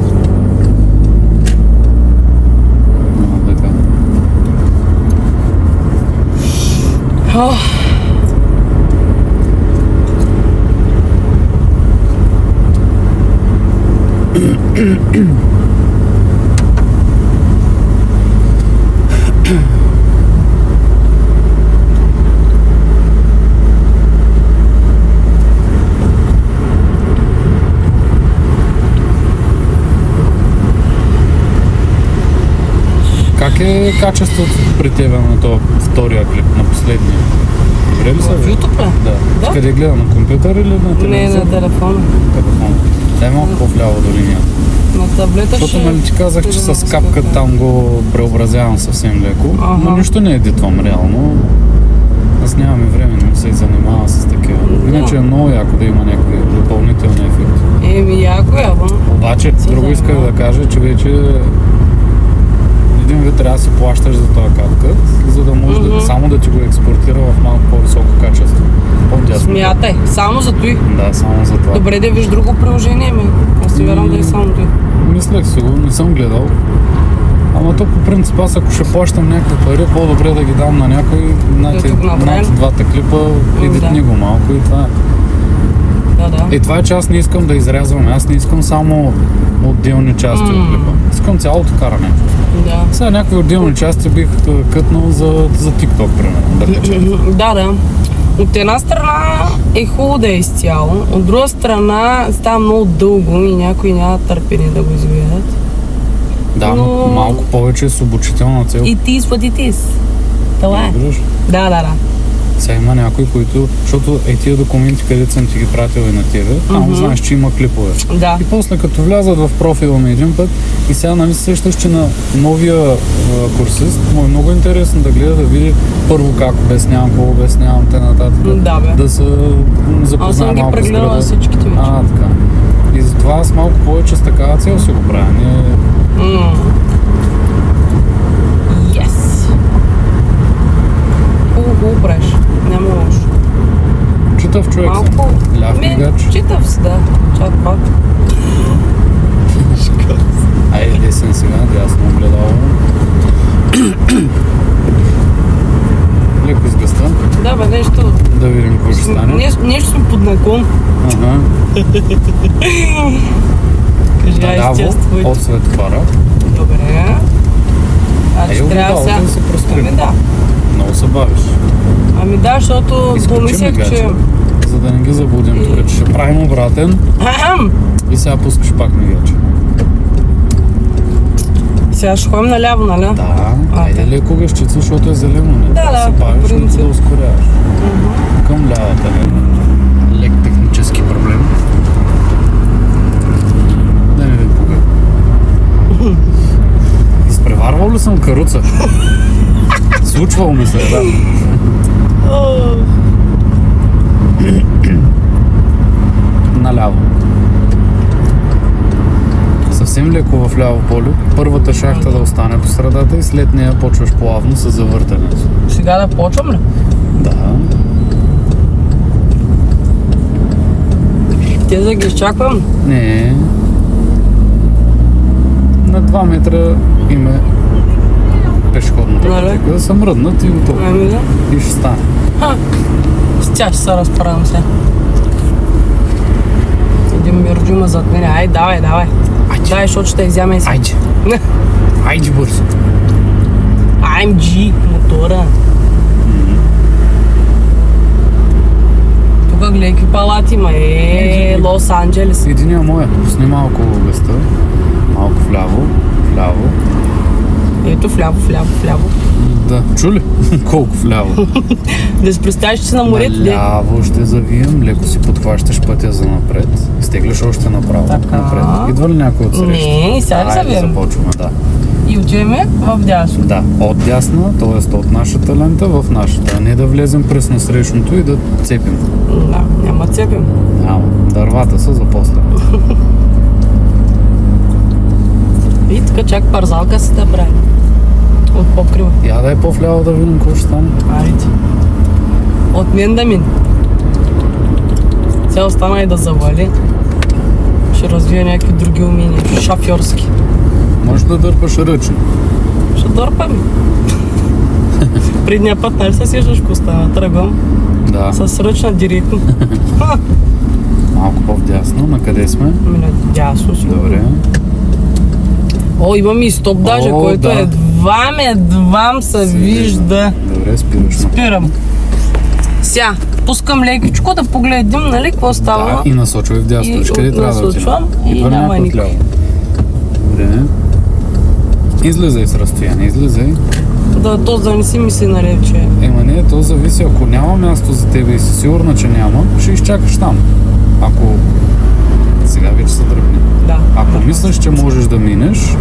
Така. Как е качеството при тебе на този втория клип, на последния? Добре ли са? В YouTube ли? Да. Да. Къде гледа? На компютър или на Не, телевизор? на телефона. Телефон. Дай малко по-вляво до линията. На таблета ще... Защото нали ти казах, че с капка там го преобразявам съвсем леко, Ага. но нищо не едитвам реално. Аз нямаме време, не се занимавам с такива. Иначе е много яко да има някакви допълнителни ефекти. Еми, яко е, ама. Обаче, Се друго исках занимавам. да кажа, че вече един вид трябва да си плащаш за този CapCut, за да може само да ти го експортира в малко по-високо качество. По-дясно. Смятай, само за той. Да, само за това. Добре да виж друго приложение, аз не вярвам да е само той. Мислех си го, не съм гледал. Ама то по принцип аз ако ще плащам някакви пари, по-добре да ги дам на някой, над двата клипа, едитни го малко и това е. Да. И това е, че аз не искам да изрязвам, аз не искам само отделни части от клипа. Искам цялото каране. Да. Сега някакви отделни части бих кътнал за TikTok, примерно. Да. От една страна е хубаво да е изцяло, от друга страна става много дълго и някои няма търпение да го изгледат. Да, но малко повече с обучителна цел. It is what it is. Това е. Да. Сега има някои, които, защото тия документи, където съм ти ги пратил и на тебе, там знаеш, че има клипове. Да. И после като влязат в профила ми един път и сега нали сещаш, че на новия курсист му е много интересно да гледа, да види първо как обяснявам, какво обяснявам, т.н. Да се запознае малко с града. Аз съм ги прегледала всичките вече. Така. И затова аз малко повече с такава цел си го правя. Yes! Хубаво правиш. Няма лошо. Читав човек съм. Ляв мигач. Читав си, да. Чак пак. Айде десен сега, дясно огледало. Леко с гъста. Да, бе, нещо. Да видим какво ще стане. Нещо съм под наклон. Кажи, наляво от светофара. Добре. Трябва сега да се прострим. Да. Много се бавиш. Да, защото помислях, че... За да не ги заблудим тук, че ще правим обратен. И сега пускаш пак мигача. Сега ще ходим наляво, нали? Да, айде леко гъщица, защото е зелено. Да, се бавиш, но да ускоряваш. Към лявата лек технически проблем. Да не ви пуга. Изпреварвал ли съм каруца? Случвало ми се, да. Наляво. Съвсем леко в ляво поле. Първата шахта да остане по средата и след нея почваш плавно с завъртането. Сега да почвам ли? Да. Те да ги изчаквам? Не. На 2 метра има пешеходната пътека. Да се мръднат и готово. Да. И ще стане. С тя ще се разправям се. Един мирджума зад мене. Ай, давай. Дай, защото ще изяме и си. Айде бързо. AMG мотора. Тук гледай какви палати има. Лос Анджелес. Единия моя. Пусни малко гъста. Малко вляво. Ето вляво. Да, чули? Колко вляво? Да си представиш, че си на морето. Наляво ще завием, леко си подхващаш пътя за напред. Стегляш още направо. Така. Напред. Идва ли някой от среща? Не, сега ли завием? Започваме, да. И отиваме в дясно. Да, от дясна, т.е. от нашата лента в нашата. Не да влезем през насрещното и да цепим. Да, няма цепим. Няма. Дървата са за после. И така чак парзалка си да прави. От покрива. Я дай по-вляво да видим какво ще стане. Айде. От мен да мин. Сега остана и да завали. Ще развия някакви други умения. Шофьорски. Може да дърпаш ръчно. Ще дърпам. Предния път, нали се сещаш, ако стана тръгвам? Да. С ръчна директно. Малко по-вдясно. На къде сме? Дясно си. Добре. О, имам и стоп даже, който едвам се вижда. Добре, спираш. Спирам. Сега, пускам лекичко да погледим, нали, какво става. Да, и насочвай вдясно. Къде трябва да отидем? И няма никой. Добре. Излезай с разстояние, излезай. Да не си мисли, нали, че... Не, то зависи. Ако няма място за тебе и си сигурна, че няма, ще изчакаш там. Ако... Сега вече се дръпне. Да. Ако мислиш, че можеш да минеш,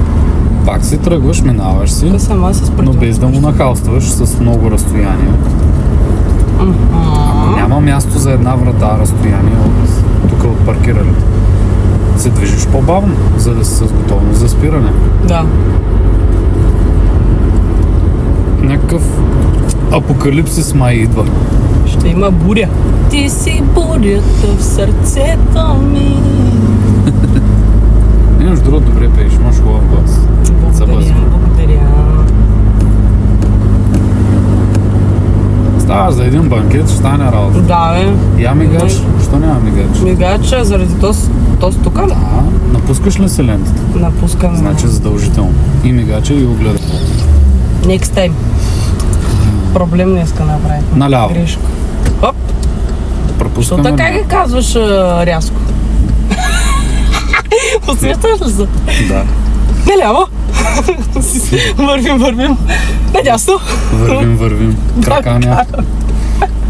пак си тръгваш, минаваш си, но без да му нахалстваш с много разстояние. Ако няма място за една врата разстояние тук от паркирането, се движиш по-бавно, за да си с готовност за спиране. Да. Някакъв апокалипсис май идва. Ще има буря. Ти си бурята в сърцето ми. Между другото, добре пееш, имаш хубав глас. Благодаря. Ставаш за един банкет, ще стане работа. Да, бе. Я мигач? Що няма мигач? Мигача заради този тук. Да. Напускаш ли се лентата? Напускаме. Значи задължително. И мигача, и огледал. Next time. Проблем днеска направи. Наляво. Грешка. Оп! Що Пропускаме. така ги казваш рязко? Усещаш ли се? Да. Наляво! Вървим. Надясно! Вървим. Крака няма.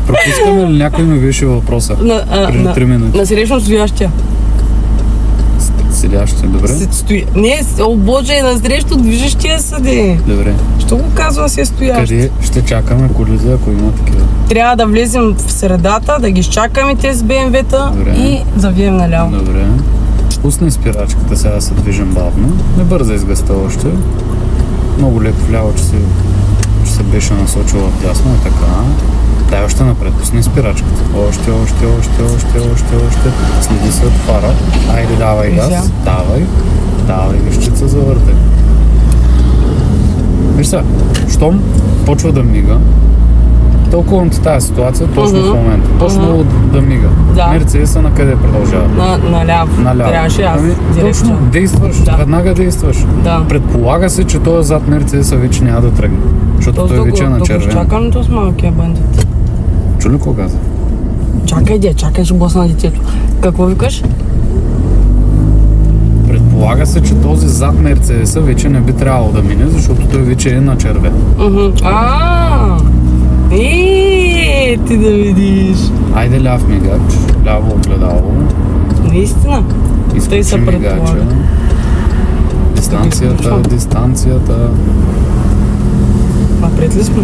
Пропускаме ли някой ми беше въпроса? Преди 3 минути. На срещно стоящия. Седящия, добре? Не, о боже, на срещу движещия съди. Добре. Що го казва си стоящ? Къде ще чакаме колите, ако има такива? Трябва да влезем в средата, да ги изчакаме тези БМВ-та и завием наляво. Добре. Пусни спирачката, сега се движим бавно. Не бърза изгъста още. Много леко вляво, че се беше насочила вдясно, е така. Дай още напред, пусни спирачката. Още. Следи се от фара. Айде, давай газ. Давай гъщица, завъртай. Виж сега, щом почва да мига, толкова ти тази ситуация точно в момента. Точно да мига. Да. Мерцедеса на къде продължава? Наляво. Трябваше аз директно. Точно, действаш, веднага действаш. Да. Предполага се, че този зад Мерцедеса вече няма да тръгне. Защото той вече е на червено. Чакам то с малкия бандит. Чули какво каза? Чакай, ще блъсна детето. Какво викаш? Предполага се, че този зад Мерцедеса вече не би трябвало да мине, защото той вече е на червено. Ти да видиш. Айде ляв мигач, ляво огледало. Наистина. Тъй се предполага. Дистанцията. Напред ли сме?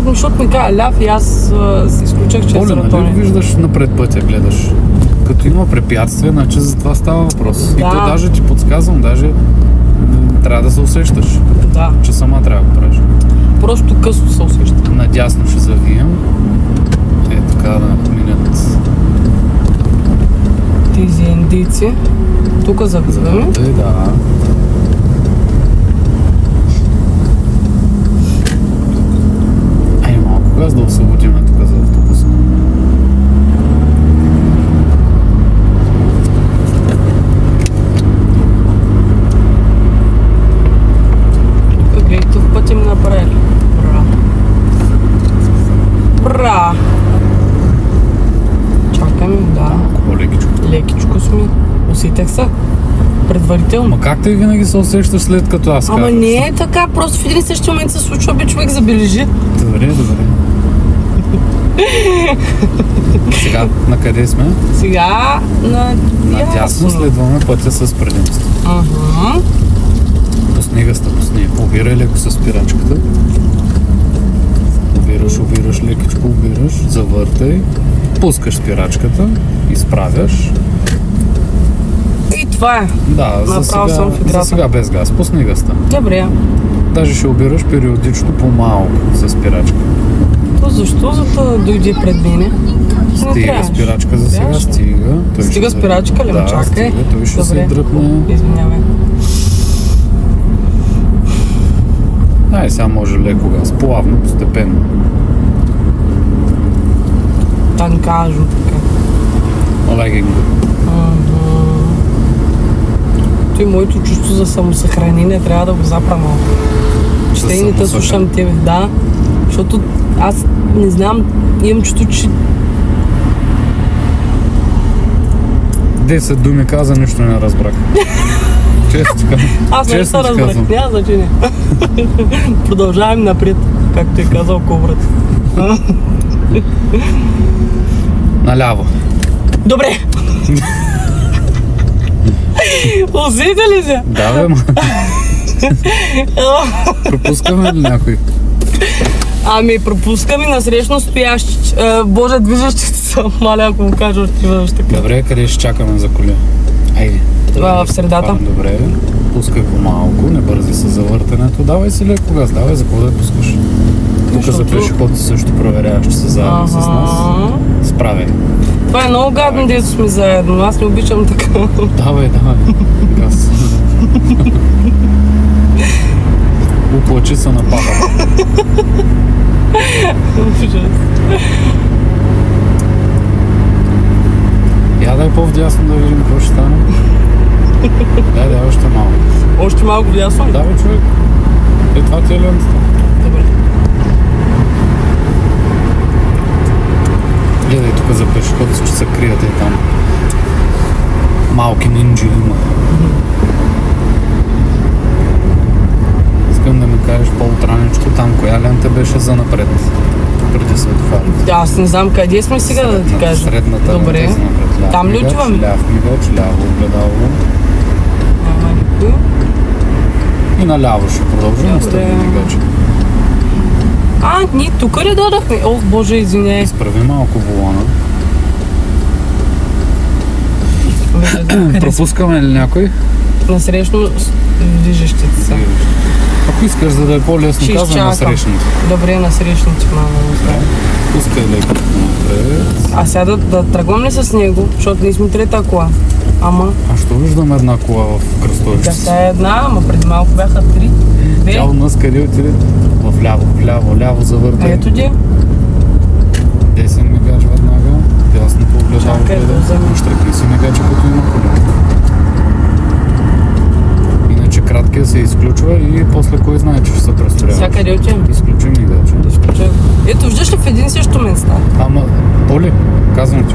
Защото ми каза ляв и аз си изключах, че е Оля, нали виждаш напред пътя, гледаш? Като има препятствие, значи за това става въпрос. Да. И то даже ти подсказвам, трябва да се усещаш. Да. Че сама трябва да го правиш. Просто късно се усещам. Надясно ще завием. Така да минат тези индийци. Тук завиваме. Да. Малко газ да освободим тук за автобуса. Гледайте, в пътя ми направили. Бра! Чакаме, да. Лекичко сме. Усетях се. Предварително. Ма как те винаги се усещаш след като аз казвам? Ама не е така, просто в един и същи момент се случва, бе човек забележи. Добре. Сега, на къде сме? Сега надясно следваме пътя с предимство. Пусни гъста. Обирай леко с спирачката. Обираш, лекичко обираш, завъртай, пускаш спирачката, изправяш. И това е. Да, за сега без газ. Пусни гъста. Добре. Даже ще обираш периодично по-малко с спирачка. То защо? За да дойде пред мене? Стига спирачка за сега, стига. Стига спирачка ли? Да, чакай. стига, той ще се дръпне. Извинявай. Сега може леко газ, плавно, постепенно. Танкажно така. Легинг. Той моето чувство за самосъхранение трябва да го запра малко. Ще и не те слушам тебе. Да, защото аз не знам, имам чувство, че 10 думи каза, нищо не разбрах. Често казвам. Аз не се разбрах, няма значение. Продължавам напред, както е казал Кобрата. Наляво. Добре. Усета ли се? Да, бе, ма. Пропускаме ли някой? Пропускаме насрещно стоящи. Боже, движещите са. Маля, ако му кажа, ще бъдеш така. Добре, къде ще чакаме за коли? Айде. в средата. Добре, пускай по-малко, не бързи с завъртането. Давай си леко газ, давай, за какво да пускаш? Тук за Защото- пешеходци също проверяваш, че са заедно с нас. Справяй. Това е много гадно, дето сме заедно. Аз не обичам така. Давай, газ. Оплачи се на папа. Ужас. Я дай по-вдясно да видим какво ще стане. Дай, още малко. Още малко вясно. Давай, човек. Това ти е лентата. Добре. Гледай тук за пешеходци, че се крият и там. Малки нинджи има. Искам да ми кажеш по-утраничко там, коя лента беше за напред. Преди светофарите. Аз не знам къде сме сега да ти кажа. Средната Добре. лента за напред. Ляв Там ли мигач, отиваме? Ляв мигач, ляво огледало. Няма никой. И наляво ще продължим на Добре. стъпни мигач. Ние тук ли додахме? Ох, боже, извиняй. Изправи малко волана. Къде Пропускаме ли някой? насрещно движещите се. Ако искаш, за да е по-лесно, Ще казвам на изчакам. срещните. Добре, насрещните мама. Пускай леко напред. А сега да тръгвам ли с него, защото ние сме трета кола. Ама, А що виждам една кола в да кръстовището? сега е една, ама преди малко бяха три. Две. Тя от нас къде отиде? В ляво завъртай. Ето ги. Десен мигач веднага. Дясното огледало Чакай да гледай. взема. Щръкни си мигача, като има колено. Иначе краткия се изключва и после кой знае, че ще се Сега престроява. къде отивам? Изключи мигача. Изключай. Ето, виждаш ли в един също мен става? Ама, Поли, казвам ти,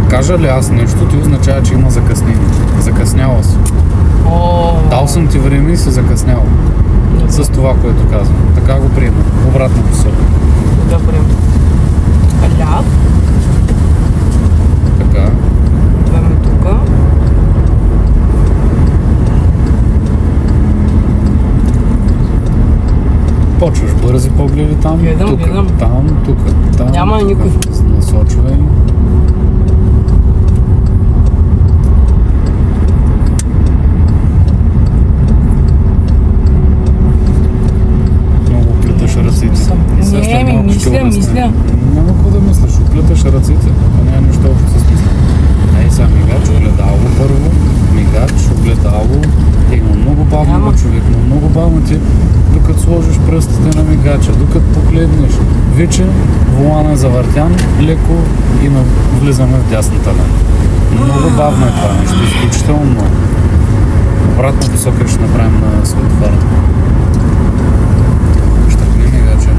кажа ли аз нещо, ти означава, че има закъснение. Закъсняла си. Дал съм ти време и си закъснял. С това, което казвам. Така го приема. Обратна посока. Добре. Ляв. Така. Идваме тук. Почваш бързи погледи там, Гледам, тук, гледам. там. Няма никой. Насочвай. Много плеташ ръците. И сега след Не, малко ще мисля. обясня. Няма какво да мислиш, оплеташ ръците. Това няма нищо общо с мисля. Ей сега мигач, огледало първо. Мигач, огледало. Има много бавно, Няма. човек, но много бавно ти, докато сложиш пръстите на мигача, докато погледнеш. Вече волана е завъртян, леко и влизаме в дясната лента. Много бавно е това нещо, изключително много. Обратна посока ще направим на светофара. Щръкни мигача.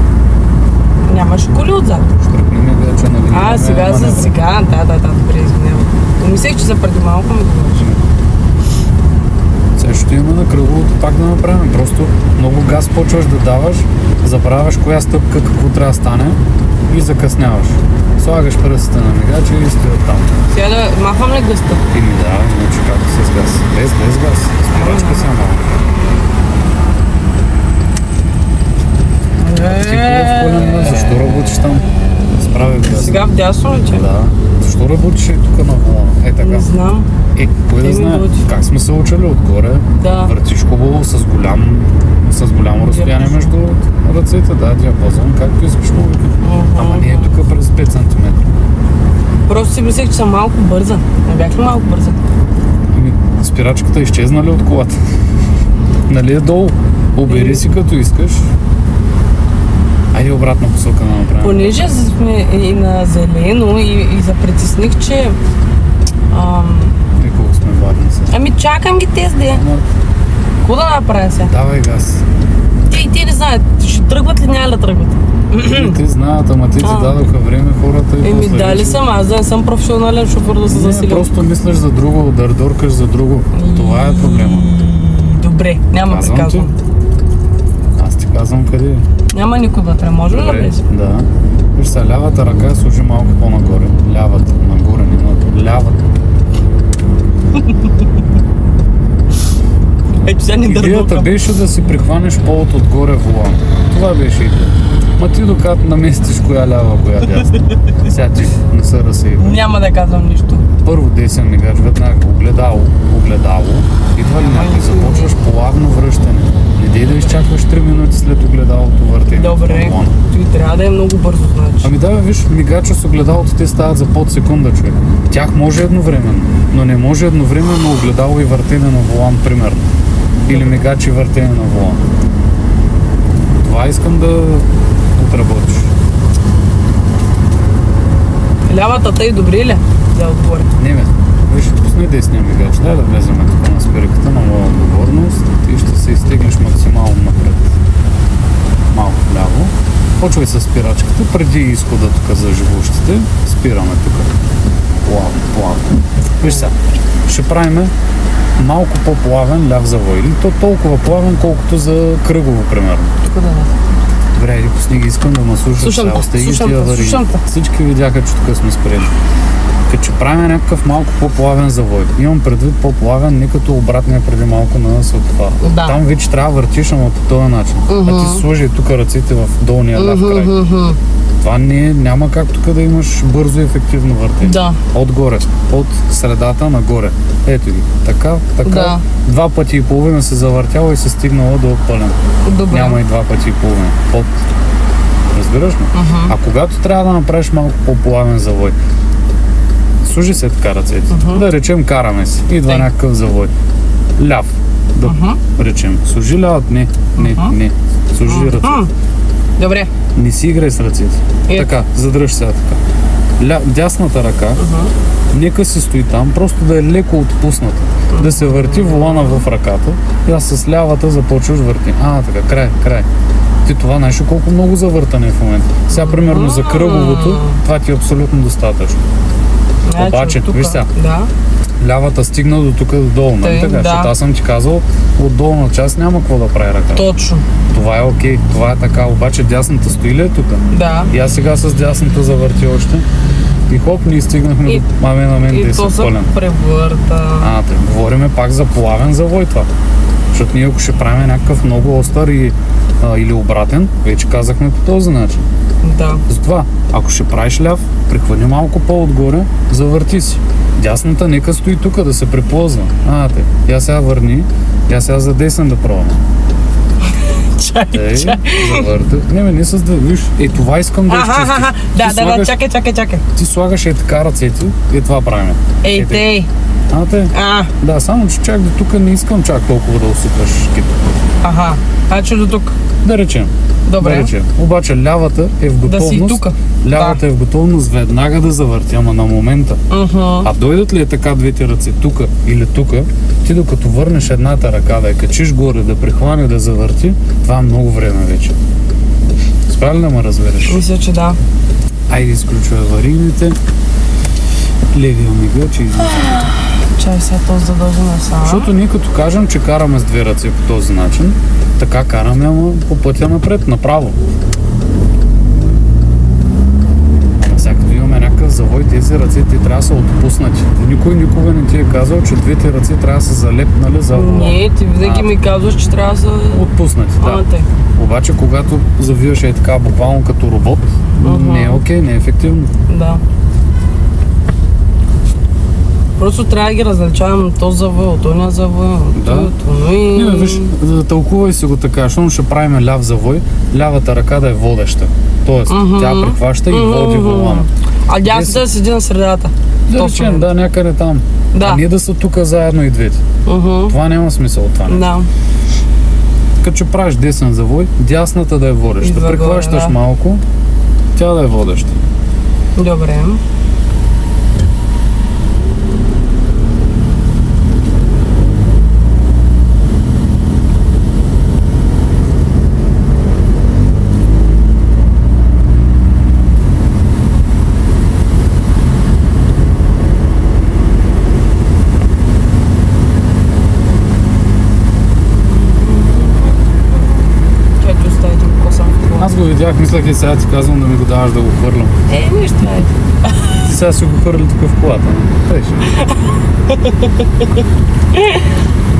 Нямаш коли отзад. Щръкни мигача, нали? Сега за сега. Да, добре, извинявам. Мислех, че за преди малко ми говориш. Сега ще имаме на кръговото пак да направим. Просто много газ почваш да даваш, забравяш коя стъпка какво трябва да стане и закъсняваш. Слагаш пръстите на мигача и стоят там. Сега да махам ли гъста? И ми да, иначе как с газ. Без газ. Спирачка сега малко. Ти какво защо работиш там? Справи газ. Сега вдясно ли че? Да. Защо работиш и тук на волана? Е така. Не знам. Кой да Еми, знае? води. Как сме се учили отгоре? Да. Въртиш хубаво с голямо разстояние между ръцете, да, диапазон, както искаш го. Ама не е тук през 5 см. Просто си мислех, че съм малко бърза. Не бях ли малко бърза? Ами, спирачката изчезна ли от колата? Нали е долу? Обери си като искаш. Айде обратна посока да направим. Понеже сме и на зелено и запритесних, че... И колко сме бавни са. Ами чакам ги тези де. Ама, Какво да направя сега? давай газ. Те не знаят, ще тръгват ли, няма да тръгват. Те знаят, ама те ти дадоха време хората и Еми после дали вече- съм, аз да не съм професионален шофьор да се Не, засилям. просто мислиш за друго, дърдоркаш за друго. Това е проблема. Добре, няма Казвам ти. приказвам. Аз ти казвам къде е. Няма никой вътре, може ли да Добре, влезе? да. Виж сега, лявата ръка служи малко по-нагоре. Лявата, нагоре, не надолу. Лявата. Ето сега ни Идеята дърбукам. беше да си прихванеш повод отгоре волан. Това беше идеята. Ма ти докато наместиш коя лява, коя дясна. Сега ти не се разсейва. Няма да казвам нищо. Първо десен мигач, веднага огледало, идва ли някой, започваш плавно връщане. Не дей да изчакваш 3 минути след огледалото въртене. Добре, той трябва да е много бързо, значи. Ами да, виж, мигача с огледалото те стават за под секунда, човек. Тях може едновременно, но не може едновременно огледало и въртене на волан, примерно. Или мигач и въртене на волан. Това искам да отработиш. Лявата тъй добри ли? Да, отгоре. Не бе, виж, пусни десния мигач. Дай да влезем тук на спирката на моя отговорност и ще се изтеглиш максимално напред. Малко вляво. Почвай с спирачката, преди изхода тук за живущите. Спираме тук. Плавно. Виж сега, ще правим малко по-плавен ляв завой. Или то толкова плавен, колкото за кръгово, примерно. Тук да. Добре, иди пусни ги, искам да ме слушаш. Слушам те. Всички видяха, че тук сме спрели. Като че правим някакъв малко по-плавен завой. Имам предвид по-плавен, не като обратния преди малко на светофара. Да. Там вече трябва да въртиш, ама по този начин. А ти сложи тук ръцете в долния ляв край. Това няма как тук да имаш бързо и ефективно въртене. Да. Отгоре, от средата нагоре. Ето ги. Така. Да. 2 пъти и половина се завъртяла и се стигнала до пълен. Добре. Няма и 2 пъти и половина. Разбираш ли? А когато трябва да направиш малко по-плавен завой, служи се така ръцете. Да речем, караме си. Идва някакъв завой. Ляв. Да речем. Служи лявът. Не. Служи ръцете. Добре. Не си играй с ръцете. Така, задръж сега така. Дясната ръка, нека си стои там, просто да е леко отпусната. Да се върти волана в ръката и аз с лявата започваш върти. Така, край. Ти това знаеш колко много завъртане в момента. Сега, примерно, за кръговото, това ти е абсолютно достатъчно. Обаче, виж сега, лявата стигна до тук долу, нали така? Защото аз съм ти казал, от долна част няма какво да прави ръка. Точно. Това е окей, това е така, обаче дясната стои ли е тук? Да. И аз сега с дясната завърти още. И хоп, ние стигнахме до маме на мен 10 пълен. И то се превърта. Говориме пак за плавен завой това. Защото ние ако ще правим някакъв много остър или обратен, вече казахме по този начин. Да. Затова, ако ще правиш ляв, прихвани малко по-отгоре, завърти си. Дясната нека стои тук да се преплъзва. Я сега върни, я сега за десен да пробваме. Чакай. Завърта. Не с да виж. Това искам да изчистиш. Чакай. Ти слагаш така ръцете и това правим. Тей. Да, само че чак до тук не искам чак толкова да усипваш кипа. Че до тук. Да речем. Добре. Обаче лявата е в готовност. Лявата е в готовност веднага да завърти, ама на момента. А дойдат ли така двете ръце тук или тук, ти докато върнеш едната ръка да я качиш горе, да прихване, да завърти, това е много време вече. Справи ли да ме разбереш? Мисля, че да. Айде изключвай аварийните. Левия мигач и излизаме. Чай сега този задължен е сама. Защото ние като кажем, че караме с две ръце по този начин, така караме, ама по пътя напред, направо. Сега като имаме някакъв завой, тези ръце ти трябва да са отпуснати. Никой никога не ти е казал, че двете ръце трябва да са залепнали за вола. Не, ти винаги ми казваш, че трябва да са отпуснати. Обаче когато завиваш така буквално като робот, не е окей, не е ефективно. Да. Просто трябва да ги различавам този завой, от този завой, виж, тълкувай си го така, защото ще правим ляв завой, лявата ръка да е водеща. Тоест, тя прихваща и води волана. А дясната да седи на средата. Да речем, някъде там. А ние да са тук заедно и двете. Това няма смисъл от това. Да. Като че правиш десен завой, дясната да е водеща. Прихващаш малко, тя да е водеща. Добре. Аз го видях, мислях и сега ти казвам да ми го даваш да го хвърлям. Нищо е. Ти сега си го хвърли тук в колата.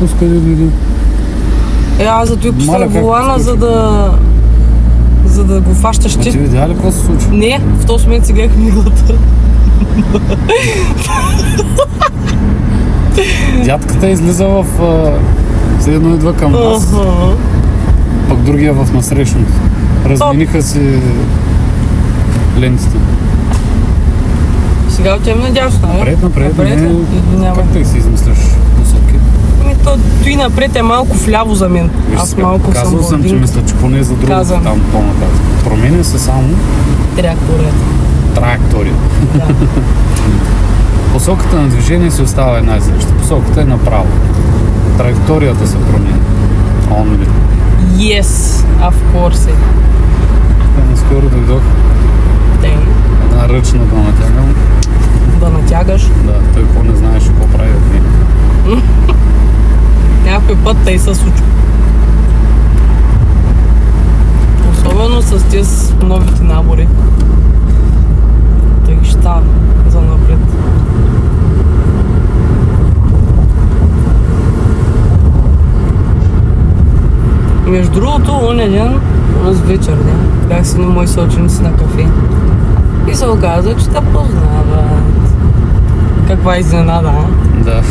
Пускай да види. Аз зато и Маля, поставя как волана, се за да го фащаш Ти ти. видя ли какво се случва? Не, в този момент си гледах миглата. Дядката излиза в... Все едно идва към нас, пък другия в насрещното. Размениха си лентите. Сега отивам надясно, не? Напред, не. Извинявай. Как ти си измисляш посоки? Той напред е малко вляво за мен. Виж Аз сега, малко съм казал съм, че блондинка. мисля, че поне за другото Казвам. там по-нататък. Променя се само трактори. Да. Посоката на движение си остава една и съща. Посоката е направо. Траекторията се променя. Only. Yes, of course. Наскоро дойдох Ден. една ръчна да натягам. Да натягаш. Да, той не знаеше какво прави от нея. Някой път тъй се случва. Особено с тези новите набори. Тъй ще става за напред. Между другото, оня ден, с вечер, не? Бях си на мои съученици на кафе. И се оказа, че те познават. Каква изненада, а? Да.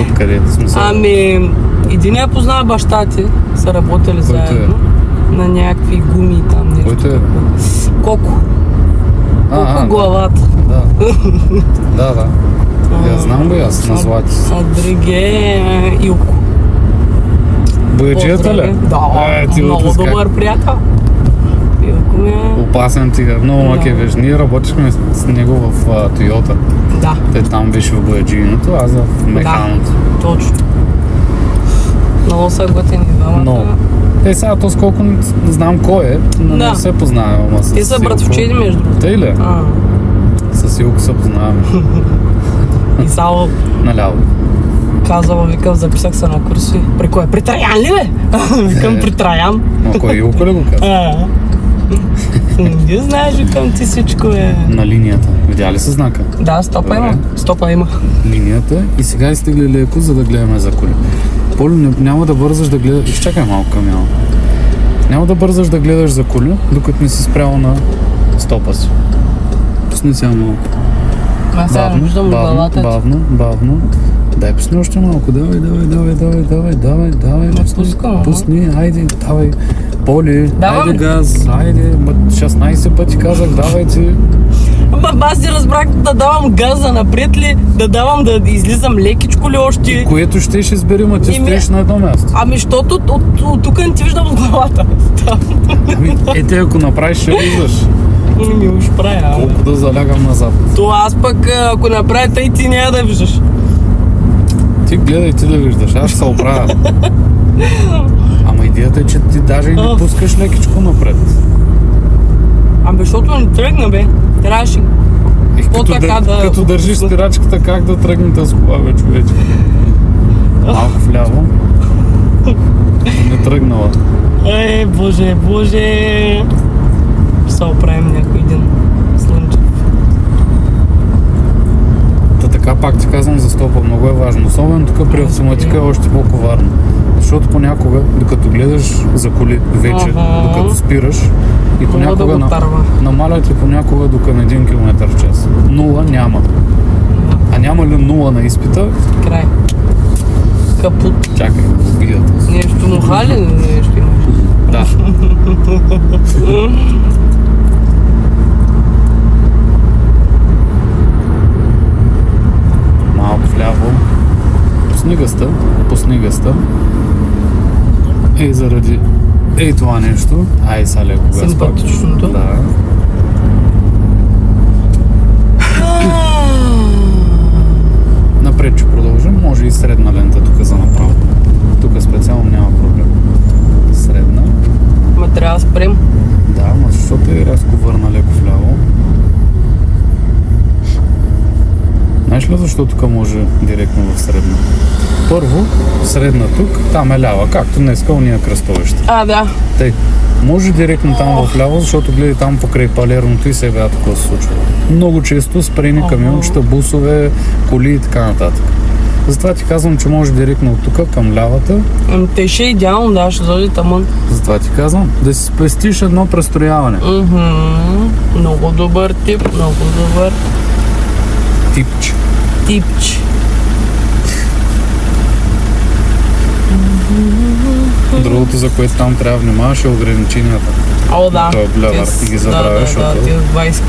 Откъде? В смисъл? Ами, единия познава баща ти, са работили заедно. На някакви гуми там нещо. Който е? Коко. Коко Да. главата. Да. Да. Я знам го и аз на злати. А друге Илко. Бояджията ли? Да, Ти много отлискай. добър приятел. Илко ми е... Опасен тигър. Много Да. маке виж. Ние работихме с него в Тойота. Да, Той там беше в бояджиното, аз в механото. точно. Много са готини двамата. Много. Сега то сколко не знам кой е, но Да. не се познаваме. Ама с Те са Илко- братовчеди между другото. Тъй ли? А, С Илко се познаваме. и само Наляво. казала, викам, записах се на курси. При кой? При Траян ли бе? Викам, при Траян. Но кой Илко ли го каза? Не знаеш, викам ти всичко е. На линията. Видя ли се знака? Да, стопа Добре. има. Стопа има. Линията и сега изтегли леко, за да гледаме за коли. Полю, няма да бързаш да гледаш... Изчакай малко, камион. Няма да бързаш да гледаш за коли, докато не си спрял на стопа си. Пусни сега малко. Аз сега не виждам главата ти. Бавно. Дай пусни още малко. Давай. пускам, Пусни, айде, давай. Поли, Давам айде ли? газ, айде. 16 пъти казах, давай ти. Ама аз не разбрах да давам газа напред ли, да давам да излизам лекичко ли още. Което ще избери, ма ти Еми- стоиш на едно място. Ами, защото от тук не ти виждам с главата. Ами, те ако направиш, ще влизаш. Ми уж правя. Колко да залягам назад. То аз пък, ако направя тъй, ти няма да виждаш. Ти гледай ти да виждаш, аз ще се оправя. Ама идеята е, че ти даже и не пускаш лекичко напред. Ами, защото не тръгна, бе. Трябваше. И като, така да- като държиш спирачката, как да тръгне тази кола, бе, човече? Малко вляво. Не тръгнала. Боже. Ще се оправим някой ден. Слънчев. Та така пак ти казвам за стопа, много е важно. Особено тук при автоматика е още по-коварно. Защото понякога, докато гледаш за коли вече, докато спираш, и Мога да понякога го тарва. намалят и понякога до към 1 км в час. Нула няма. А няма ли нула на изпита? Край. Капут. Чакай, убият. Нещо му хали, нещо имаш. Да. Малко вляво. По снегъста. Заради това нещо. Са леко газ пак. Симпатичното. Да. Напред ще продължим. Може и средна лента тук за направо. Тук специално няма проблем. Средна. Ма трябва да спрем. Да, но защото е рязко върна леко вляво. Знаеш ли защо тук може директно в средна? Първо, средна тук, там е лява, както днеска уния кръстовища. Да. Тъй, може директно там в ляво, защото гледай там покрай палерното и се видя какво се случва. Много често спрени камиончета, бусове, коли и така нататък. Затова ти казвам, че можеш директно от тук към лявата. Те ще е идеално, да, ще дойде тамън. Затова ти казвам, да си спестиш едно престрояване. Много добър тип, много добър Типче. типч. Другото, за което там трябва да внимаваш, е ограниченията. О, да. Той булевар ти ги забравяш, Да, защото... тия 20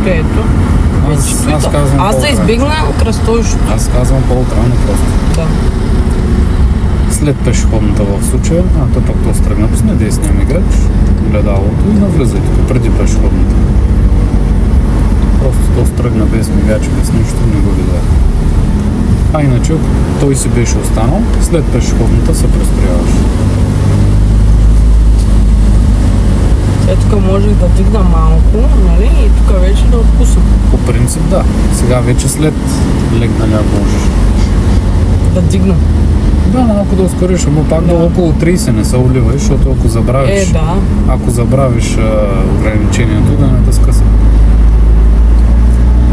ето. Аз да избегна кръстовището. Аз казвам по-утрано просто. Да. След пешеходната в случая, то пък то стръгна, пусне десния мигач, гледалото и навлизай тук, преди пешеходната. Просто то стръгна без мигач, без нищо, не го видя. А иначе, той си беше останал, след пешеходната се престрояваш. Тук можех да дигна малко, нали, и тук вече да отпусна. По принцип да. Сега вече след легналя можеш. Да дигна. Да, малко да ускориш, ама пак до около 30 не се уливай, защото ако забравиш, ако забравиш ограничението, да не те скъса.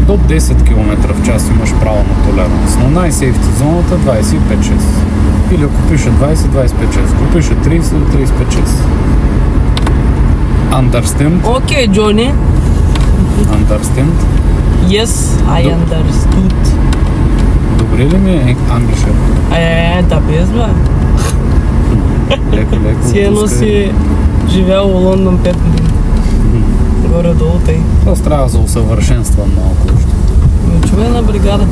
До 10 км в час имаш право на толеранс, но най-сейфти зоната 25-6. Или ако пише 20-25-6, ако пише 30-35-6. Understand? Okay, Johnny. Understand? Yes, I understood. Добре ли ми е англишът? Да без, бе. Леко. Си едно си живял в Лондон 5 години. Горе-долу тъй. Това трябва да усъвършенствам малко още. Чувена бригада.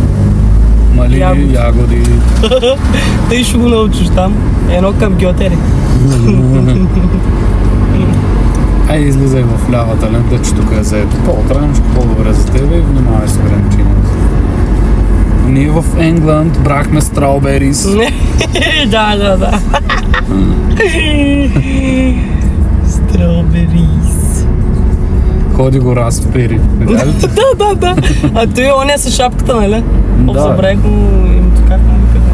Малини, ягоди. Тъй ще го научиш там. Едно към гьотери. Ай, излизай в лявата лента, че тук е заето. По-отраничко, по-добре за тебе и внимавай с ограничението. Ние в Енгланд брахме страуберис. Да. Страуберис. Ходи го Распбери. Да. А той е оня с шапката, нали? Да. Забравих му името, как му викаха.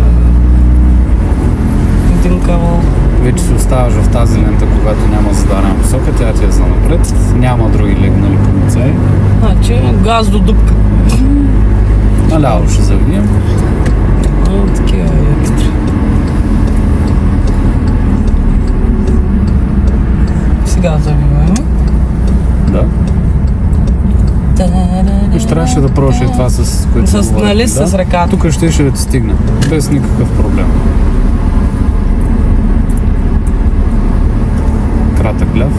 Един кавал. Вече си оставаш в тази лента, когато няма зададена посока, тя ти е за напред. Няма други легнали полицаи. Значи газ до дупка. Наляво ще завием. Такива екстра. Сега завиваме. Да. Ще трябваше да пробваш и това с което се говори. Нали, с ръката. Тук ще да ти стигне. Без никакъв проблем. Кратък ляв.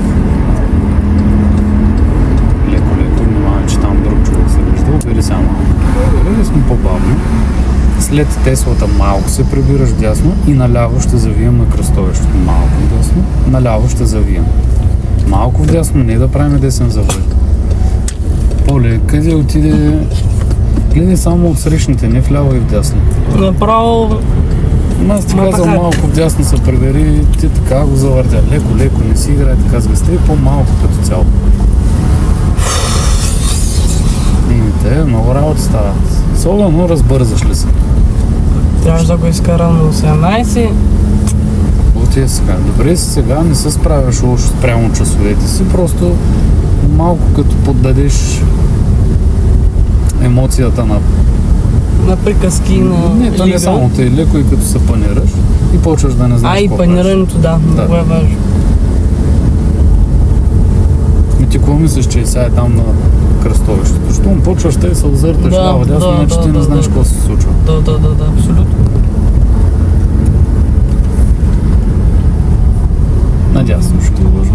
Леко, внимавай, че там друг човек се вижда. Бери само. Бери сме по-бавно. След Теслата малко се прибираш дясно и наляво ще завием на кръстовището. Малко вдясно, наляво ще завием. Малко вдясно, не да правим десен завой. Поле, къде отиде? Гледай само от срещните, не вляво и вдясно. Направо... Аз ти казвам малко вдясно се прибери, ти така го завъртя. Леко, не си играй така с гъста и по-малко като цяло. Те много работи стават. Особено разбързаш ли се. Трябваше да го изкарам на 18. Отиде сега. Добре си сега, не се справяш лошо спрямо часовете си, просто малко като поддадеш емоцията на приказки, на не, то не само те, леко и като се панираш и почваш да не знаеш какво правиш. И панирането, да, много е важно. И ти какво мислиш, че сега е там на кръстовището? Щом почваш те се озърташ ляво дясно, значи ти не знаеш какво се случва. Да, абсолютно. Надясно ще лъжа.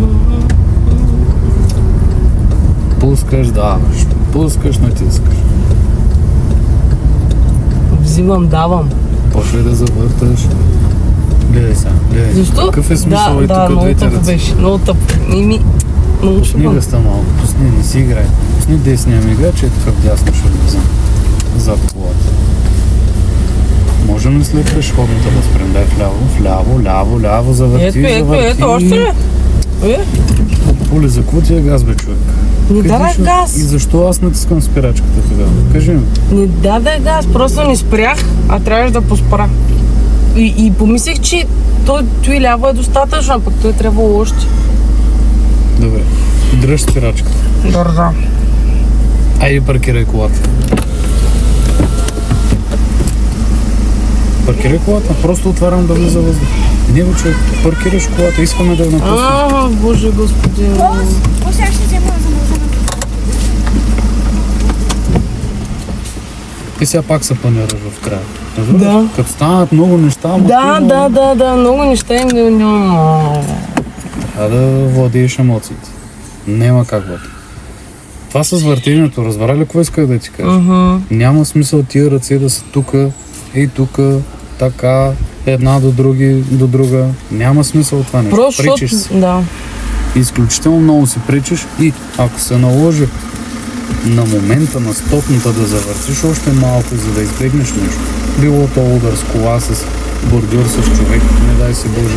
Пускаш, даваш. Пускаш, натискаш. Взимам, давам. Почвай да завърташ. Гледай сега, гледай. Защо? Какъв е смисъл и тук двете ръце? Много тъпо. Много Пусни гъста малко, пусни, не си играй. пусни десния мигач и такъв дясно ще влизам зад колата. Можем ли след пешеходната да спрем? Дай ляво, завърти, Ето, още ли? Поле, за какво ти е газ, бе, човек? Не дадай газ. И защо аз натискам спирачката тогава? Кажи ми. Не дадай газ, просто не спрях, а трябваше да поспра. И помислих, че той ляво е достатъчно, а пък той трябва още. Добре, дръж спирачката. Да. Айде паркирай колата. Паркирай колата, просто отварям да влиза въздух. Не, бе, човек, паркираш колата, искаме да я напуснем. Боже господи. После ще взема за Ти сега пак се планираш в края. Да. Като станат много неща, Да, много неща им няма. Трябва да владееш емоциите. Няма как бъде. Това с въртенето, разбра ли какво исках да ти кажа? Няма смисъл тия ръце да са тука, така, една до друга. Няма смисъл от това нещо. Просто пречиш си. Да. Изключително много си пречиш и ако се наложи на момента на стотната да завъртиш още малко, за да избегнеш нещо. Било то удар с кола, с бордюр, с човек, не дай се Боже.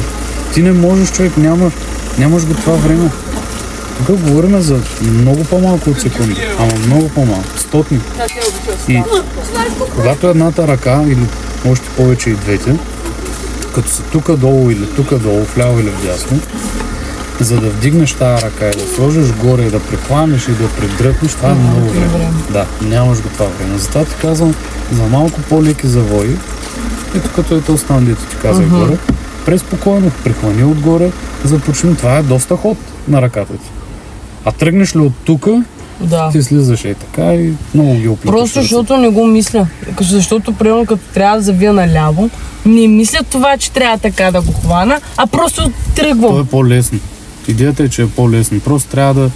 Ти не можеш, човек, нямаш го това време. Тук говорим за много по-малко от секунди, ама много по-малко, стотни. И когато едната ръка, или още повече и двете, като са тук долу или тук долу, вляво или вдясно, за да вдигнеш тази ръка и да сложиш горе и да прехванеш и да предръпнеш, това е много време. Да, нямаш го това време. Затова ти казвам, за малко по-леки завои, ето като ето останали, дето ти казах горе, преспокойно, прехвани отгоре, започни. Това е доста ход на ръката ти. А тръгнеш ли от тука, ти слизаш така и много ги оплиташ. Просто защото не го мисля. Защото, примерно, като трябва да завия наляво, не мисля това, че трябва така да го хвана, а просто тръгвам. То е по-лесно. Идеята е, че е по-лесно. Просто трябва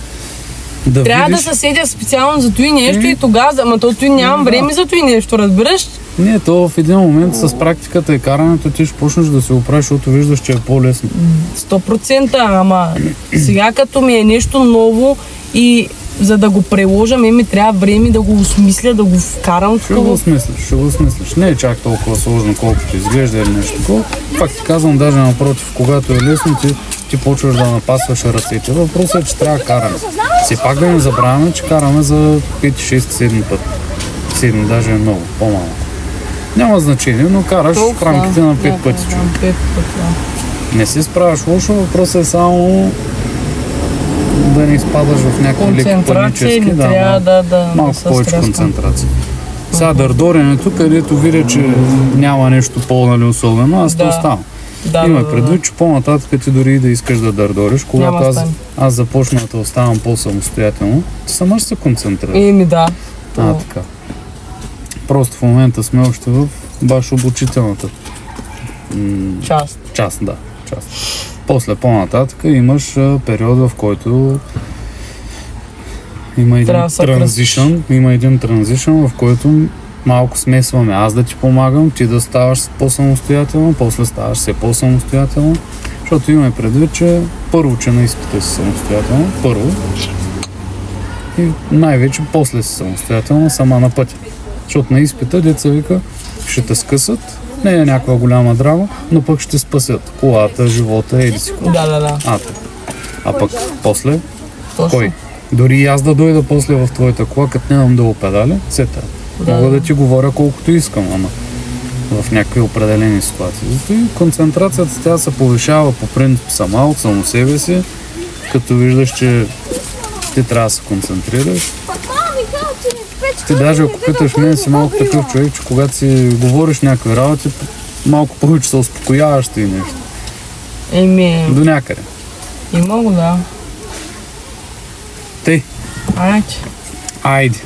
да трябва видиш... да се седя специално за той нещо и тогава, ама то той нямам време за той нещо, разбираш? Не, то в един момент с практиката и карането ти ще почнеш да се оправиш, защото виждаш, че е по-лесно. 100%, ама сега като ми е нещо ново и за да го преложа, ми трябва време да го осмисля, да го вкарам. Ще го осмислиш. Не е чак толкова сложно, колкото изглежда или нещо такова. Пак ти казвам, даже напротив, когато е лесно, ти почваш да напасваш ръцете. Въпросът е, че трябва да караме. Все пак да не забравяме, че караме за 5, 6, 7 път. 7 даже е много, по-малко. Няма значение, но караш в рамките на 5 пъти. Не се справяш лошо, въпросът е само да не изпадаш в някакви леко панически. Малко повече концентрация. Сега дърдоренето, където видя, че няма нещо по-особено, аз те оставам. Има предвид, че по-нататък ти дори да искаш да дърдориш, когато аз започна да оставам по-самостоятелно, ти сама ще се концентрираш. Така. Просто в момента сме още в баш обучителната част. После по-нататък имаш период, в който има един транзишън, в който малко смесваме. Аз да ти помагам, ти да ставаш по-самостоятелно, после ставаш все по-самостоятелно, защото имаме предвид, че първо, че на изпита си самостоятелно, и най-вече после си самостоятелно, сама на пътя. Защото на изпита деца вика, ще те скъсат, не е някаква голяма драма, но пък ще спасят колата, живота, еди си колата. А пък после, кой? Дори и аз да дойда после в твоята кола, като нямам долу-педали, мога да ти говоря колкото искам, ама в някакви определени ситуации. Зато и концентрацията тя се повишава по принцип сама от само себе си, като виждаш, че ти трябва да се концентрираш. Ти даже ако питаш мен, си малко такъв човек, че когато си говориш някакви работи, малко повече се успокояваш ти нещо. До някъде. Много, да. Тъй. Айде.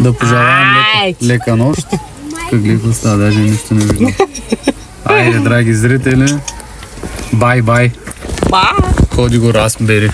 Да пожелавам лека нощ. Как гледам става, даже нищо не виждам. Айде, драги зрители. Бай. Ходи го Raspberry.